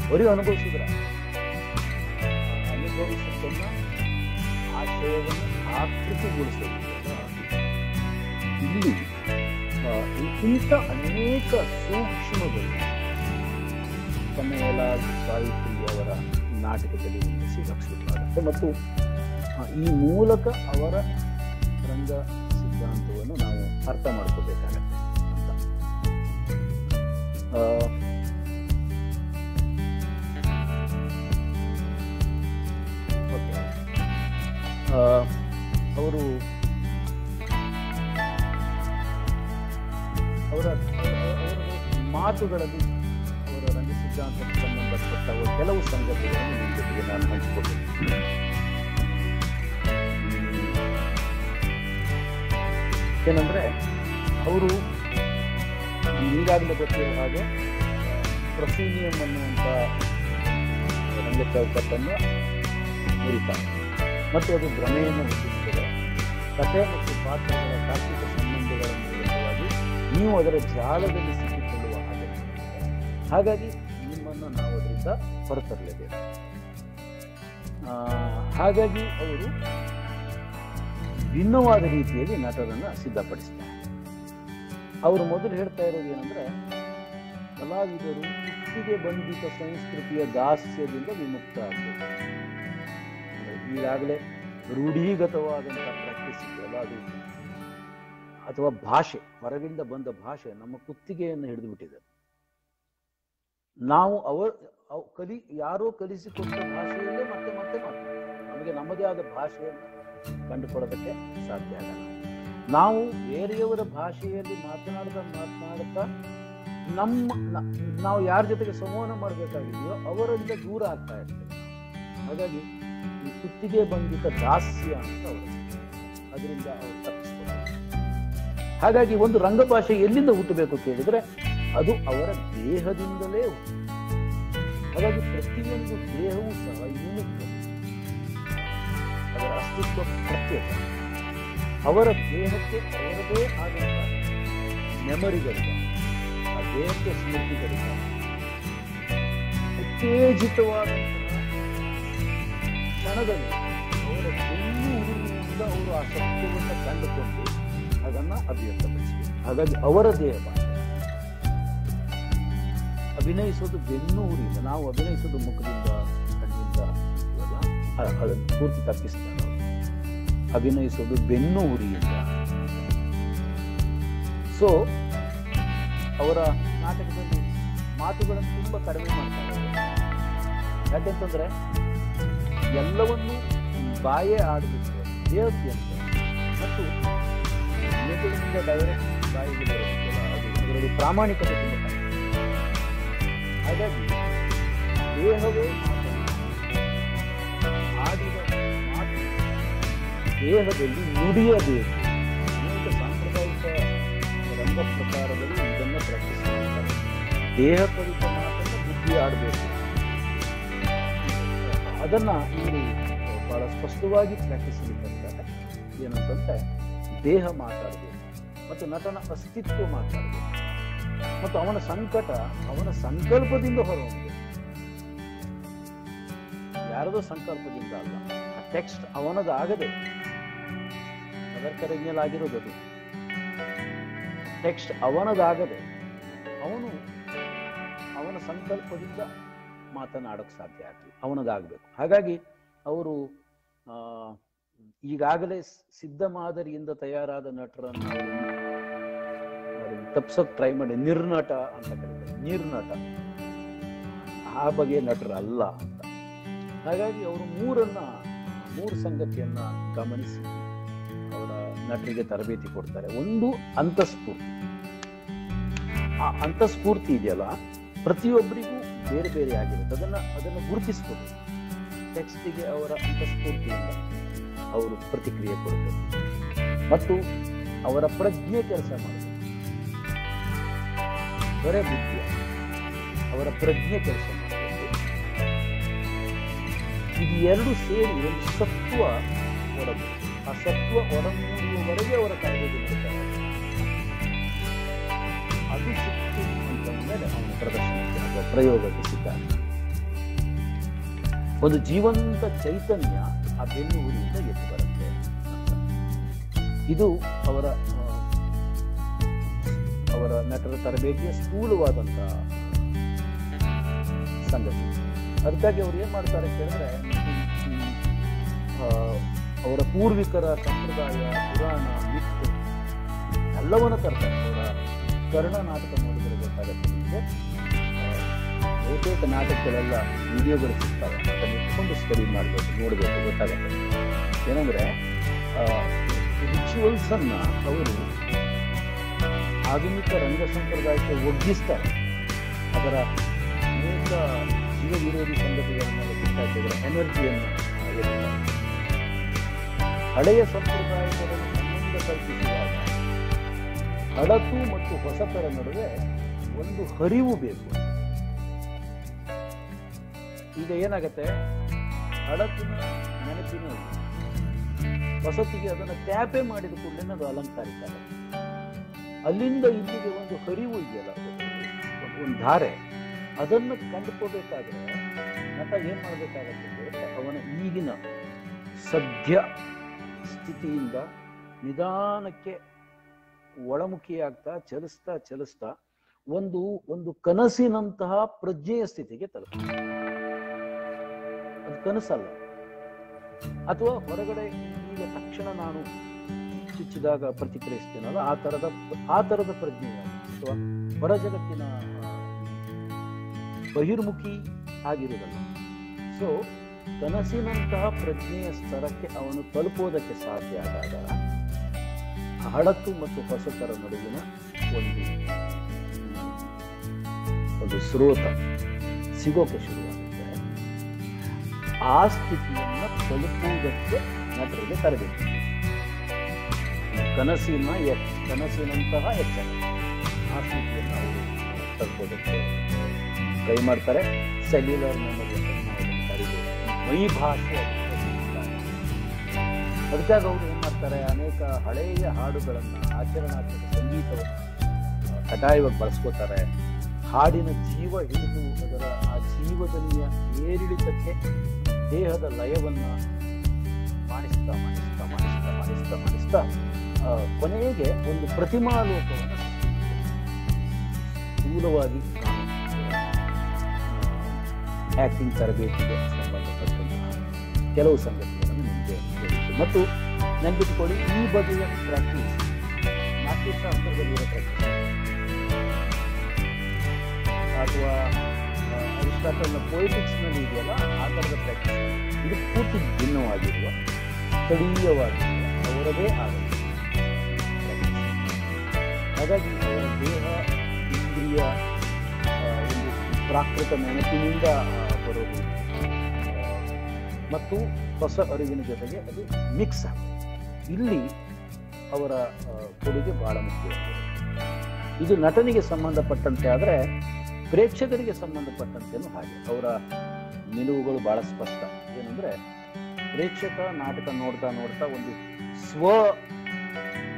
ಬರೀ ಅನುಭವಿಸಿದ್ರ ಅನುಭವಿಸೋದನ್ನ ಆಶಯವನ್ನು ಆಕೃತಿಗೊಳಿಸೋದು. ಇಲ್ಲಿ ಇಂಥ ಅನೇಕ ಸೂಕ್ಷ್ಮಗಳು ಕನ್ನಯ್ಯಲಾಲ್ ಸಾಹಿತ್ರಿಯವರ ನಾಟಕದಲ್ಲಿ ಸಿಗಕ್ಷಿತವಾಗುತ್ತೆ. ಮತ್ತು ಈ ಮೂಲಕ ಅವರ ರಂಗ ಸಿದ್ಧಾಂತವನ್ನು ನಾವು ಅರ್ಥ ಮಾಡ್ಕೋಬೇಕಾಗತ್ತೆ ಅಂತ. ಅವರು ಅವರ ಮಾತುಗಳಲ್ಲಿ ಅವರ ರಂಗ ಸಿದ್ಧಾಂತಕ್ಕೆ ಸಂಬಂಧಪಟ್ಟ ಕೆಲವು ಸಂಗತಿಗಳನ್ನು ನಿಮ್ಮ ಜೊತೆಗೆ ನಾನು ಹಂಚಿಕೊಳ್ತೀನಿ. ಏನಂದ್ರೆ ಅವರು ಈಗಾಗಲೇ ಗೊತ್ತಿರೋ ಹಾಗೆ ಪ್ರೊಸೀನಿಯಂ ಅನ್ನುವಂಥ ರಂಗ ಚೌಕಟ್ಟನ್ನು ಮುರಿತಾರೆ ಮತ್ತು ಅದು ಭ್ರಮೆಯನ್ನು ಹುಟ್ಟಿಸುತ್ತದೆ. ಕಥೆ ಮತ್ತು ಪಾತ್ರಗಳ ತಾರ್ಕಿಕ ಸಂಬಂಧಗಳ ಮೂಲಕವಾಗಿ ನೀವು ಅದರ ಜಾಲದಲ್ಲಿ ಸಿಕ್ಕಿಕೊಳ್ಳುವ ಹಾಗೆ. ಹಾಗಾಗಿ ನಿಮ್ಮನ್ನು ನಾವು ಅದರಿಂದ ಹೊರತರಲೇಬೇಕು. ಹಾಗಾಗಿ ಅವರು ಭಿನ್ನವಾದ ರೀತಿಯಲ್ಲಿ ನಟರನ್ನ ಸಿದ್ಧಪಡಿಸ್ತಾರೆ. ಅವರು ಮೊದಲು ಹೇಳ್ತಾ ಇರೋದು ಏನಂದ್ರೆ, ಕಲಾವಿದರು ಕುತ್ತಿಗೆ ಬಂಧಿತ ಸಂಸ್ಕೃತಿಯ ದಾಸ್ಯದಿಂದ ವಿಮುಕ್ತ ಆಗಬೇಕು. ಈಗಾಗಲೇ ರೂಢೀಗತವಾದಂಥ ಪ್ರಾಕ್ಟೀಸ್ ಇದೆಯಲ್ಲ, ಅದು ಅಥವಾ ಭಾಷೆ, ಹೊರಗಿಂದ ಬಂದ ಭಾಷೆ ನಮ್ಮ ಕುತ್ತಿಗೆಯನ್ನು ಹಿಡಿದು ಬಿಟ್ಟಿದೆ. ನಾವು ಯಾರೋ ಕಲಿಸಿಕೊಟ್ಟ ಭಾಷೆಯಲ್ಲೇ ಮತ್ತೆ ಮತ್ತೆ ಮಾತಾಡ್ತೀವಿ. ನಮಗೆ ನಮ್ಮದೇ ಆದ ಭಾಷೆಯನ್ನು ಕಂಡುಕೊಳ್ಳೋದಕ್ಕೆ ಸಾಧ್ಯ ಆಗಲ್ಲ. ನಾವು ಬೇರೆಯವರ ಭಾಷೆಯಲ್ಲಿ ಮಾತನಾಡ್ತಾ ನಾವು ಯಾರ ಜೊತೆಗೆ ಸಂವಹನ ಮಾಡಬೇಕಾಗಿದೆಯೋ ಅವರಿಂದ ದೂರ ಆಗ್ತಾ ಇರ್ತೇವೆ. ಹಾಗಾಗಿ ಈ ಕುತ್ತಿಗೆ ಬಂಧಿತ ದಾಸ್ಯ ಅಂತ ಅವರು, ಅದರಿಂದ ಅವರು ತಪ್ಪಿಸ್ಕೊಳ್ತಾರೆ. ಹಾಗಾಗಿ ಒಂದು ರಂಗಭಾಷೆ ಎಲ್ಲಿಂದ ಹುಟ್ಟಬೇಕು ಕೇಳಿದ್ರೆ ಅದು ಅವರ ದೇಹದಿಂದಲೇ ಹುಟ್ಟು. ಹಾಗಾಗಿ ಪ್ರತಿಯೊಂದು ದೇಹವೂ ಸಹ ಯೂನಿಕ್, ಅದರ ಅಸ್ತಿತ್ವ ಪ್ರತ್ಯೇಕ. ಅವರ ದೇಹಕ್ಕೆ ಅವರದೇ ಆದಂತಹ ಮೆಮರಿಗಳಿವೆ, ಆ ದೇಹಕ್ಕೆ ಸ್ಮೃತಿಗಳಿವೆ. ಉತ್ತೇಜಿತವಾದಂತಹ ಕ್ಷಣದಲ್ಲಿ ಅವರ ಬೆನ್ನು ಹುರುವಿನಿಂದ ಅವರು ಆ ಶಕ್ತಿಯನ್ನು ಕಂಡುಕೊಂಡು ಅದನ್ನ ಅಭಿವ್ಯಕ್ತಪಡಿಸಬೇಕು. ಹಾಗಾಗಿ ಅವರ ದೇಹ ಭಾಷೆ. ಅಭಿನಯಿಸೋದು ಬೆನ್ನು ಹುರಿಯಿಂದ, ನಾವು ಅಭಿನಯಿಸೋದು ಮುಖದಿಂದ, ಕಣ್ಣಿಂದ ಅದನ್ನು ಪೂರ್ತಿ ತಪ್ಪಿಸ್ತಾರೆ. ಅಭಿನಯಿಸೋದು ಬೆನ್ನು ಹುರಿಯಿಂದ. ಸೊ ಅವರ ನಾಟಕದಲ್ಲಿ ಮಾತುಗಳನ್ನು ತುಂಬಾ ಕಡಿಮೆ ಮಾಡ್ತಾರೆ. ಯಾಕೆಂತಂದ್ರೆ ಎಲ್ಲವನ್ನೂ ಬಾಯೇ ಆಡಬೇಕು, ದೇಹತ್ಯಂತ ಮತ್ತು ಮೆದುಳಿನಿಂದ ಡೈರೆಕ್ಟ್ ಬಾಯಿಗೆ ಬರುತ್ತಲ್ಲ, ಅದರಲ್ಲಿ ಪ್ರಾಮಾಣಿಕತೆ ತುಂಬ ಕಡಿಮೆ. ಹಾಗಾಗಿ ದೇಹವೇ ಆಡಿದ ಮಾತು ದೇಹದಲ್ಲಿ ನುಡಿಯಬೇಕು. ಅನೇಕ ಸಾಂಪ್ರದಾಯಿಕ ರಂಗ ಪ್ರಕಾರದಲ್ಲಿ ಇದನ್ನು ಪ್ರಾಕ್ಟೀಸ್ ಮಾಡ್ತಾರೆ. ದೇಹ ಕಲಿತ ಮಾತನ್ನು ಬುದ್ಧಿ ಆಡಬೇಕು. ಅದನ್ನ ಇಲ್ಲಿ ಬಹಳ ಸ್ಪಷ್ಟವಾಗಿ ಪ್ರಾಕ್ಟೀಸ್ ಮಾಡ್ತಾರೆ. ಏನಂತಂದ್ರೆ ದೇಹ ಮಾತಾಡಬೇಕು ಮತ್ತು ನಟನ ಅಸ್ತಿತ್ವ ಮಾತಾಡಬೇಕು ಮತ್ತು ಅವನ ಸಂಕಟ ಅವನ ಸಂಕಲ್ಪದಿಂದ ಹೊರಹೊಮ್ಮಬೇಕು. ಯಾರದೋ ಸಂಕಲ್ಪದಿಂದ ಅಲ್ಲ. ಆ ಟೆಕ್ಸ್ಟ್ ಅವನದಾಗದೆ ಅದರ ಕರೆಗಲಾಗಿರೋದು. ಟೆಕ್ಸ್ಟ್ ಅವನದಾಗದೆ ಅವನ ಸಂಕಲ್ಪದಿಂದ ಮಾತನಾಡೋಕೆ ಸಾಧ್ಯ ಆಗಲಿ, ಅವನದಾಗಬೇಕು. ಹಾಗಾಗಿ ಅವರು ಈಗಾಗಲೇ ಸಿದ್ಧ ಮಾದರಿಯಿಂದ ತಯಾರಾದ ನಟರನ್ನು ತಪ್ಸೋಕ್ ಟ್ರೈ ಮಾಡಿ ನಿರ್ನಟ ಅಂತ ಕರೀತಾರೆ. ನಿರ್ನಟ ಆ ಬಗೆಯ ನಟರಲ್ಲ ಅಂತ. ಹಾಗಾಗಿ ಅವರು ಮೂರು ಸಂಗತಿಯನ್ನ ಗಮನಿಸಿ ಅವರ ನಟರಿಗೆ ತರಬೇತಿ ಕೊಡ್ತಾರೆ. ಒಂದು ಅಂತಸ್ಫೂರ್ತಿ. ಆ ಅಂತಸ್ಫೂರ್ತಿ ಇದೆಯಲ್ಲ, ಪ್ರತಿಯೊಬ್ಬರಿಗೂ ಬೇರೆ ಬೇರೆ ಆಗಿರುತ್ತೆ. ಅದನ್ನು ಗುರುತಿಸ್ಕೊಬೇಕು. ಟೆಕ್ಸ್ಟಿಗೆ ಅವರ ಅಂತಸ್ಫೂರ್ತಿಯಿಂದ ಅವರು ಪ್ರತಿಕ್ರಿಯೆ ಕೊಡಬೇಕು ಮತ್ತು ಅವರ ಪ್ರಜ್ಞೆ ಕೆಲಸ ಮಾಡಬೇಕು. ಬರೇ ಬುದ್ಧಿಯ ಅವರ ಪ್ರಜ್ಞೆ ಕೆಲಸ ಮಾಡಬೇಕು. ಇದು ಎರಡು ಸೇರಿ ಒಂದು ಸತ್ವ ಹೊರಬೇಕು. ಆ ಸತ್ವ ಹೊರಮೂಡುವವರೆಗೆ ಅವರ ಕಾರ್ಯದಲ್ಲಿ ಇರ್ತಾರೆ. ಅದು ಸಿಕ್ತು ಅಂತಂದ್ಮೇಲೆ ಅವನ ಪ್ರದರ್ಶನಕ್ಕೆ ಅಥವಾ ಪ್ರಯೋಗಕ್ಕೆ ಸಿದ್ಧಾಂತ. ಒಂದು ಜೀವಂತ ಚೈತನ್ಯ ಆ ಬೆನ್ನುವುದರಿಂದ ಎದ್ದು ಬರುತ್ತೆ. ಇದು ಅವರ ನಟರ ತರಬೇತಿಯ ಸ್ಥೂಲವಾದಂತಹ ಸಂಗತಿ. ಅದಕ್ಕಾಗಿ ಅವ್ರು ಏನ್ ಮಾಡ್ತಾರೆ ಕೇಳಿದ್ರೆ, ಅವರ ಪೂರ್ವಿಕರ ಸಂಪ್ರದಾಯ, ಪುರಾಣ, ಮಿತ್ ಎಲ್ಲವನ್ನ ತರ್ತಾರೆ. ಅವರ ಕರ್ಣ ನಾಟಕ ನೋಡಿದರೆ ಗೊತ್ತಾಗುತ್ತೆ ನಿಮಗೆ. ಬಹುತೇಕ ನಾಟಕಗಳೆಲ್ಲ ವಿಡಿಯೋಗಳು ಸಿಗ್ತವೆ. ಅದನ್ನು ಇಟ್ಕೊಂಡು ಸ್ಟಡಿ ಮಾಡಬೇಕು, ನೋಡಬೇಕು, ಗೊತ್ತಾಗುತ್ತೆ. ಏನಂದ್ರೆ ರಿಚುವಲ್ಸ್ ಅನ್ನ ಅವರು ಆಧುನಿಕ ರಂಗ ಸಂಪ್ರದಾಯಕ್ಕೆ ಒಗ್ಗಿಸ್ತಾರೆ. ಅದರ ಅನೇಕ ಜೀವ ವಿರೋಧಿ ಸಂಗತಿಗಳನ್ನ ಬಿಟ್ಟಾಕಿದ್ರೆ ಎನರ್ಜಿಯನ್ನು ಹಳೆಯ ಸಂಪ್ರದಾಯಗಳನ್ನು ಸಂಬಂಧ ಕಲ್ಪಿಸುವಾಗ ಹಳತು ಮತ್ತು ಹೊಸತರ ನಡುವೆ ಒಂದು ಹರಿವು ಬೇಕು. ಈಗ ಏನಾಗತ್ತೆ, ಹಳತಿನ ನೆನಪಿನ ಹೊಸತಿಗೆ ಅದನ್ನು ಟ್ಯಾಪೆ ಮಾಡಿದ ಕೂಡಲೇ ಅದು ಅಲಂಕಾರಿಕ. ಅಲ್ಲಿಂದ ಇಲ್ಲಿಗೆ ಒಂದು ಹರಿವು ಇದೆಯಲ್ಲ, ಒಂದು ಧಾರೆ, ಅದನ್ನು ಕಂಡುಕೋಬೇಕಾದ್ರೆ ನಟ ಏನ್ ಮಾಡ್ಬೇಕಾಗತ್ತೆ ಅಂದ್ರೆ, ಅವನ ಈಗಿನ ಸದ್ಯ ಸ್ಥಿತಿಯಿಂದ ನಿಧಾನಕ್ಕೆ ಒಳಮುಖಿಯಾಗ್ತಾ ಚಲಿಸ್ತಾ ಒಂದು ಕನಸಿನಂತಹ ಪ್ರಜ್ಞೆಯ ಸ್ಥಿತಿಗೆ ತಲುಪ. ಅದು ಕನಸಲ್ಲ. ಅಥವಾ ಹೊರಗಡೆ ಈಗ ತಕ್ಷಣ ನಾನು ಚುಚ್ಚಿದಾಗ ಪ್ರತಿಕ್ರಿಯಿಸ್ತೇನಲ್ಲ, ಆ ತರದ ಪ್ರಜ್ಞೆ ಅಥವಾ ಹೊರ ಜಗತ್ತಿನ ಬಹಿರ್ಮುಖಿ ಆಗಿರುವುದಲ್ಲ. ಸೊ ಕನಸಿನಂತಹ ಪ್ರಜ್ಞೆಯ ಸ್ತರಕ್ಕೆ ಅವನು ತಲುಪೋದಕ್ಕೆ ಸಾಧ್ಯ ಆದಾಗ ಹಳತು ಮತ್ತು ಹೊಸತರ ನಡುವಿನ ಒಂದು ಸ್ರೋತ ಸಿಗೋಕೆ ಶುರುವಾಗುತ್ತೆ. ಆ ಸ್ಥಿತಿಯನ್ನ ತಲುಪುವುದಕ್ಕೆ ನಟರಿಗೆ ತರಬೇಕು. ಕನಸಿನಂತಹ ಎಚ್ಚರ, ಆ ಸ್ಥಿತಿಯನ್ನು ಅವರು ತಲುಪೋದಕ್ಕೆ ಟ್ರೈ ಮಾಡ್ತಾರೆ. ಸೆಲ್ಯುಲರ್ ಮೆಮೊರಿ ಮೈ ಭಾಷೆ. ಅದಕ್ಕಾಗಿ ಅವರು ಏನ್ ಮಾಡ್ತಾರೆ, ಅನೇಕ ಹಳೆಯ ಹಾಡುಗಳನ್ನ, ಆಚರಣಾತ್ಮಕ ಸಂಗೀತವನ್ನು ಕಡ್ಡಾಯವಾಗಿ ಬಳಸ್ಕೋತಾರೆ. ಹಾಡಿನ ಜೀವ ಹಿಡಿದು ಅದರ ಆ ಜೀವದಲ್ಲಿಯ ಏರಿಳಿತಕ್ಕೆ ದೇಹದ ಲಯವನ್ನ ಮಾಡಿಸ್ತಾ ಕೊನೆಗೆ ಒಂದು ಪ್ರತಿಮಾಲೋಕವನ್ನು ಸ್ಥೂಲವಾಗಿ ಆಕ್ಟಿಂಗ್ ತರಬೇತಿಗೆ ಸಂಬಂಧಪಟ್ಟಂತಹ ಕೆಲವು ಸಂಗತಿಗಳನ್ನು ನಿಮಗೆ ಹೇಳಿತು. ಮತ್ತು ನೆನಪಿಟ್ಟುಕೊಳ್ಳಿ, ಈ ಬಗೆಯ ಪ್ರಾಕ್ಟೀಸ್ ನಾಟ್ಯಶಾಸ್ತ್ರದಲ್ಲಿರೋ ಪ್ರಾಕ್ಟೀಸ್ ಅಥವಾ ಅರಿಸ್ಟಾಟಲ್ನ ಪೊಯಿಟಿಕ್ಸ್ ನಲ್ಲಿ ಇದೆಯಲ್ಲ, ಆ ಥರದ ಪ್ರಾಕ್ಟೀಸ್ ಇದು ಪೂರ್ತಿ ಭಿನ್ನವಾಗಿರುವ, ಸ್ಥಳೀಯವಾಗಿರುವ ಅವರದೇ ಆಗುತ್ತೆ. ಹಾಗಾಗಿ ಅವರ ದೇಹ, ಇಂದ್ರಿಯ, ಒಂದು ಪ್ರಾಕೃತ ನೆನಪಿನಿಂದ ಬರೋದು ಮತ್ತು ಹೊಸ ಅರಿವಿನ ಜೊತೆಗೆ ಅದು ಮಿಕ್ಸ್ ಆಗುತ್ತೆ. ಇಲ್ಲಿ ಅವರ ಕೊಡುಗೆ ಬಹಳ ಮುಖ್ಯವಾಗಿದೆ. ಇದು ನಟನಿಗೆ ಸಂಬಂಧಪಟ್ಟಂತೆ ಆದರೆ ಪ್ರೇಕ್ಷಕರಿಗೆ ಸಂಬಂಧಪಟ್ಟಂತೆನೂ ಹಾಗೆ. ಅವರ ನಿಲುವುಗಳು ಬಹಳ ಸ್ಪಷ್ಟ. ಏನಂದ್ರೆ, ಪ್ರೇಕ್ಷಕ ನಾಟಕ ನೋಡ್ತಾ ಒಂದು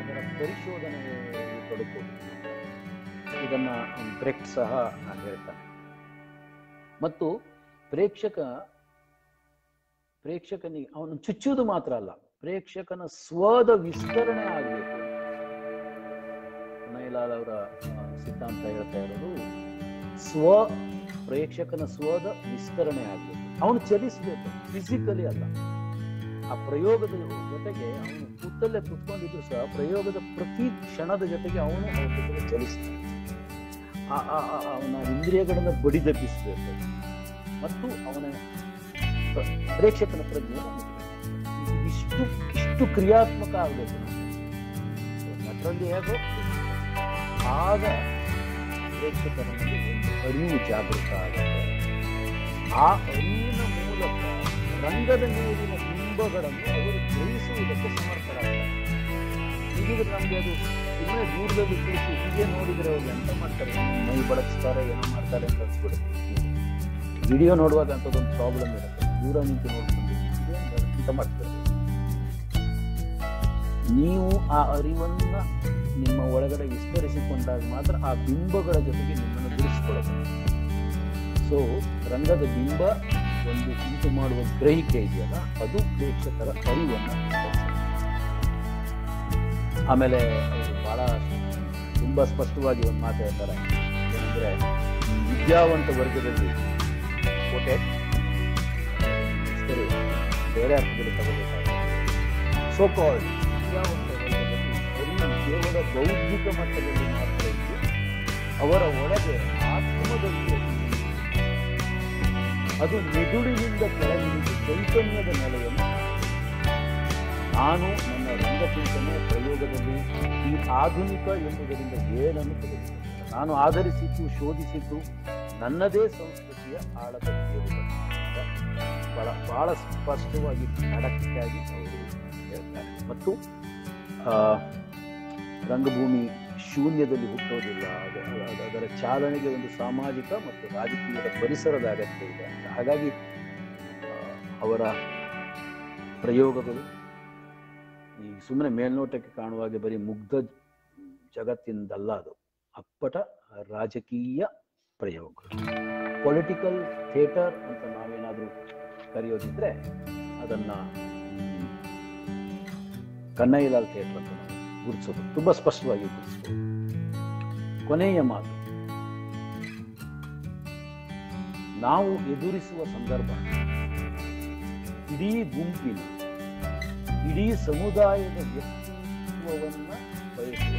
ಅದರ ಪರಿಶೋಧನೆಗೆ ತೊಡಕೋದು. ಇದನ್ನ ಬ್ರೆಕ್ಟ್ ಸಹ ಹೇಳ್ತಾನೆ. ಮತ್ತು ಪ್ರೇಕ್ಷಕನಿಗೆ ಅವನು ಚುಚ್ಚುವುದು ಮಾತ್ರ ಅಲ್ಲ, ಪ್ರೇಕ್ಷಕನ ಸ್ವದ ವಿಸ್ತರಣೆ ಆಗಬೇಕು. ಕನ್ನಯ್ಯಲಾಲ್ ಅವರ ಸಿದ್ಧಾಂತ ಹೇಳ್ತಾ ಇರೋದು ಪ್ರೇಕ್ಷಕನ ಸ್ವದ ವಿಸ್ತರಣೆ ಆಗ್ಬೇಕು. ಅವನು ಚಲಿಸ್ಬೇಕು, ಫಿಸಿಕಲಿ ಅಲ್ಲ. ಆ ಪ್ರಯೋಗದ ಜೊತೆಗೆ ಅವನು ಕೂತಲ್ಲೇ ಕುತ್ಕೊಂಡಿದ್ರು ಸಹ ಪ್ರಯೋಗದ ಪ್ರತಿ ಕ್ಷಣದ ಜೊತೆಗೆ ಅವನು ಅವನ ಜೊತೆಗೆ ಚಲಿಸ್ತಾನೆ. ಅವನ ಇಂದ್ರಿಯಗಳನ್ನ ಬಡಿದೆಬ್ಬಿಸಬೇಕು ಮತ್ತು ಅವನ ಪ್ರೇಕ್ಷಕನ ಪ್ರಜ್ಞೆ ಇಷ್ಟು ಕ್ರಿಯಾತ್ಮಕ ಆಗಬೇಕು ನಟರಲ್ಲಿ ಹೇಗೋ. ಆಗ ಪ್ರೇಕ್ಷಕರಲ್ಲಿ ಒಂದು ಅರಿವು ಜಾಗೃತ ಆಗುತ್ತೆ. ಆ ಅರಿವಿನ ಮೂಲಕ ರಂಗದ ಮೇಲಿನ ಬಿಂಬಗಳನ್ನು ಅವರು ಗ್ರಹಿಸುವುದಕ್ಕೆ ಸಮರ್ಥರಾಗ್ತಾರೆ. ಹೀಗಿದ್ರೆ ನಮ್ಗೆ ಅದು ಸುಮ್ಮನೆ ದೂರದಲ್ಲಿ ಕುಳಿತು ಹೀಗೆ ನೋಡಿದ್ರೆ ಅವ್ರು ಎಂತ ಮಾಡ್ತಾರೆ, ಮೈ ಬಳಸ್ತಾರೆ, ಏನೋ ಮಾಡ್ತಾರೆ ಅಂತ ಅನ್ಸ್ಬಿಡುತ್ತೆ. ವಿಡಿಯೋ ನೋಡುವಾಗ ಅಂಥದ್ದೊಂದು ಪ್ರಾಬ್ಲಮ್ ಇರುತ್ತೆ. ದೂರ ನಿಂತು ನೋಡ್ಕೊಂಡು ಎಂತ ಮಾಡ್ತಾರೆ. ನೀವು ಆ ಅರಿವನ್ನ ನಿಮ್ಮ ಒಳಗಡೆ ವಿಸ್ತರಿಸಿಕೊಂಡಾಗ ಮಾತ್ರ ಆ ಬಿಂಬಗಳ ಜೊತೆಗೆ ನಿಮ್ಮನ್ನು ಬಿಡಿಸಿಕೊಳ್ಳಬಹುದು. ಸೊ ರಂಗದ ಬಿಂಬ ಒಂದು ಉಂಟು ಮಾಡುವ ಗ್ರಹಿಕೆ ಇದೆಯಲ್ಲ, ಅದು ಪ್ರೇಕ್ಷಕರ ಅರಿವನ್ನು. ಆಮೇಲೆ ಅವರು ಬಹಳ ತುಂಬಾ ಸ್ಪಷ್ಟವಾಗಿ ಒಂದು ಮಾತು ಹೇಳ್ತಾರೆ, ಏನಂದ್ರೆ ವಿದ್ಯಾವಂತ ವರ್ಗದಲ್ಲಿ ಸರಿ ಬೇರೆ ಅರ್ಥದಲ್ಲಿ ತಗೋಬೇಕಾದ್ರೆ ಸೋ ಕಾಲ್ಡ್ ವಿದ್ಯಾವಂತ ವರ್ಗದಲ್ಲಿ ಅರಿವು ಕೇವಲ ಬೌದ್ಧಿಕ ಮಟ್ಟದಲ್ಲಿ ಮಾತ್ರ ಇದ್ದು ಅವರ ಒಳಗೆ ಆತ್ಮದಲ್ಲಿ ಅದು ಮೆದುಳಿನಿಂದ ಕೆಳಗಿಳಿದು ಚೈತನ್ಯದ ನೆಲೆಯನ್ನು ನಾನು ನನ್ನ ರಂಗಚಿಂತನೆ ಪ್ರಯೋಗದಲ್ಲಿ ಈ ಆಧುನಿಕ ಎಂಬುದರಿಂದ ಏನನ್ನು ತೆಗೆದುಕೊಂಡೆ. ನಾನು ಆಧರಿಸಿದ್ದು ಶೋಧಿಸಿದ್ದು ನನ್ನದೇ ಸಂಸ್ಕೃತಿಯ ಆಳದ ಬಹಳ ಸ್ಪಷ್ಟವಾಗಿ ಖಡಕ್ಕಾಗಿ ಅವರು ಹೇಳ್ತಾರೆ. ಮತ್ತು ರಂಗಭೂಮಿ ಶೂನ್ಯದಲ್ಲಿ ಹುಟ್ಟೋದಿಲ್ಲ, ಅದರ ಚಾಲನೆಗೆ ಒಂದು ಸಾಮಾಜಿಕ ಮತ್ತು ರಾಜಕೀಯದ ಪರಿಸರದ ಅಗತ್ಯ ಇದೆ ಅಂತ. ಹಾಗಾಗಿ ಅವರ ಪ್ರಯೋಗಗಳು ಈ ಸುಮ್ಮನೆ ಮೇಲ್ನೋಟಕ್ಕೆ ಕಾಣುವಾಗೆ ಬರೀ ಮುಗ್ಧ ಜಗತ್ತಿಂದಲ್ಲ, ಅದು ಅಪ್ಪಟ ರಾಜಕೀಯ ಪ್ರಯೋಗಗಳು. ಪೊಲಿಟಿಕಲ್ ಥಿಯೇಟರ್ ಅಂತ ನಾವೇನಾದ್ರೂ ಕರೆಯೋದಿದ್ರೆ ಅದನ್ನ ಕನ್ನಯ್ಯಲಾಲ್ ಥಿಯೇಟರ್ ಅಂತ ನಾವು ಗುರುತಿಸೋದು, ತುಂಬಾ ಸ್ಪಷ್ಟವಾಗಿ ಗುರುತಿಸಬಹುದು. ಕೊನೆಯ ಮಾತು, ನಾವು ಎದುರಿಸುವ ಸಂದರ್ಭ ಇಡೀ ಗುಂಪಿನ, ಇಡೀ ಸಮುದಾಯದ ವ್ಯಕ್ತಿತ್ವವನ್ನ ಬಯಸುವ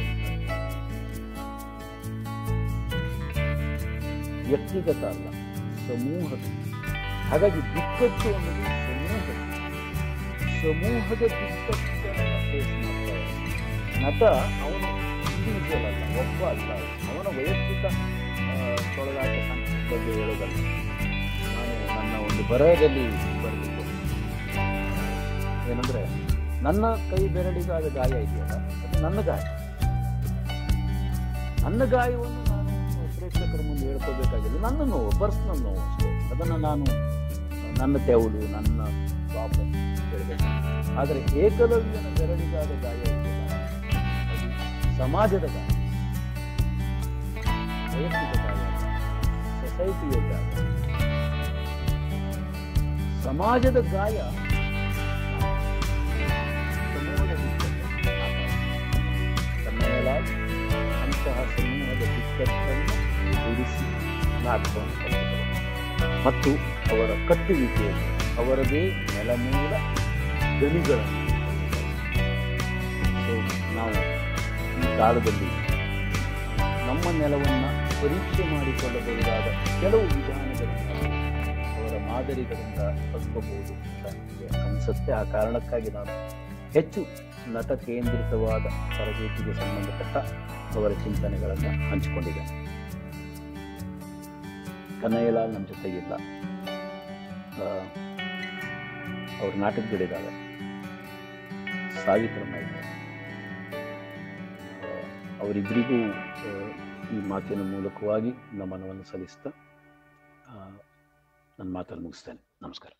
ವ್ಯಕ್ತಿಗತ ಅಲ್ಲ, ಸಮೂಹದ. ಹಾಗಾಗಿ ದಿಕ್ಕಟ್ಟು ಅನ್ನೋದು ಸಮೂಹದ ದಿಕ್ಕಟ್ಟನ್ನು ಫೇಸ್ ಮಾಡ್ತಾರೆ. ನಟ ಅವನು ಇಂಡಿವಿಜುವಲ್ ಅಲ್ಲ, ಒಬ್ಬ ಅಲ್ಲ, ಅವನ ವೈಯಕ್ತಿಕ ತೊಳೆದಾಟ ಬಗ್ಗೆ ಹೇಳೋದಲ್ಲ. ನಾನು ನನ್ನ ಒಂದು ಬರಹದಲ್ಲಿ ಬರೆದಿದ್ದು ಏನಂದ್ರೆ, ನನ್ನ ಕೈ ಬೆರಳಿಗಾದ ಗಾಯ ಇದೆಯಲ್ಲ, ಅದು ನನ್ನ ಗಾಯ. ನನ್ನ ಗಾಯವನ್ನು ನಾನು ಪ್ರೇಕ್ಷಕರ ಮುಂದೆ ಹೇಳ್ಕೋಬೇಕಾಗಿಲ್ಲ, ನನ್ನ ನೋವು, ಪರ್ಸನಲ್ ನೋವು ಅಷ್ಟೇ. ಅದನ್ನು ನಾನು ನನ್ನ ತೆವಳು, ನನ್ನ ಪ್ರಾಬ್ಲಮ್ ಹೇಳಬೇಕು. ಆದರೆ ಏಕಲವ್ಯನ ಬೆರಳಿಗಾದ ಗಾಯ ಇದೆಯಲ್ಲ, ಅದು ಸಮಾಜದ ಗಾಯ, ವೈಯಕ್ತಿಕ ಗಾಯ, ಸೊಸೈಟಿಯ ಗಾಯ. ಸಮಾಜದ ಗಾಯ ಸಮೂಹದ ದಿಕ್ಕಟ್ಟು. ಕನ್ನಯ್ಯಲಾಲ್ ಅಂತಹ ಸಮೂಹದ ದಿಕ್ಕಟ್ಟನ್ನು ಎದುರಿಸಿ ನಾಟಕವನ್ನು ಕಲಿತರು ಮತ್ತು ಅವರ ಕಟ್ಟುವಿಕೆಯಲ್ಲಿ ಅವರದೇ ನೆಲಮೂಲ ಗಣಿಗಳನ್ನು. ಸೊ ನಾವು ಈ ಕಾಲದಲ್ಲಿ ನಮ್ಮ ನೆಲವನ್ನು ಪರೀಕ್ಷೆ ಮಾಡಿಕೊಳ್ಳಬಹುದಾದ ಕೆಲವು ವಿಧಾನಗಳಿಂದ, ಅವರ ಮಾದರಿಗಳಿಂದ ಕಲ್ತ್ಕೋಬಹುದು ಅಂತ ನನಗೆ ಅನಿಸುತ್ತೆ. ಆ ಕಾರಣಕ್ಕಾಗಿ ನಾನು ಹೆಚ್ಚು ನಟ ಕೇಂದ್ರಿತವಾದ ತರಬೇತಿಗೆ ಸಂಬಂಧಪಟ್ಟ ಅವರ ಚಿಂತನೆಗಳನ್ನು ಹಂಚಿಕೊಂಡಿದ್ದೇನೆ. ಕನ್ನಯ್ಯಲಾಲ್ ನಮ್ಮ ಜೊತೆಗಿಲ್ಲ, ಅವ್ರ ನಾಟಕಗಳಿದ್ದಾವೆ, ಸಾವಿತ್ರಮ್ಮ ಇದೆ. ಅವರಿಬ್ಬರಿಗೂ ಈ ಮಾತಿನ ಮೂಲಕವಾಗಿ ನಮನವನ್ನು ಸಲ್ಲಿಸ್ತಾ ನನ್ನ ಮಾತನ್ನು ಮುಗಿಸ್ತೇನೆ. ನಮಸ್ಕಾರ.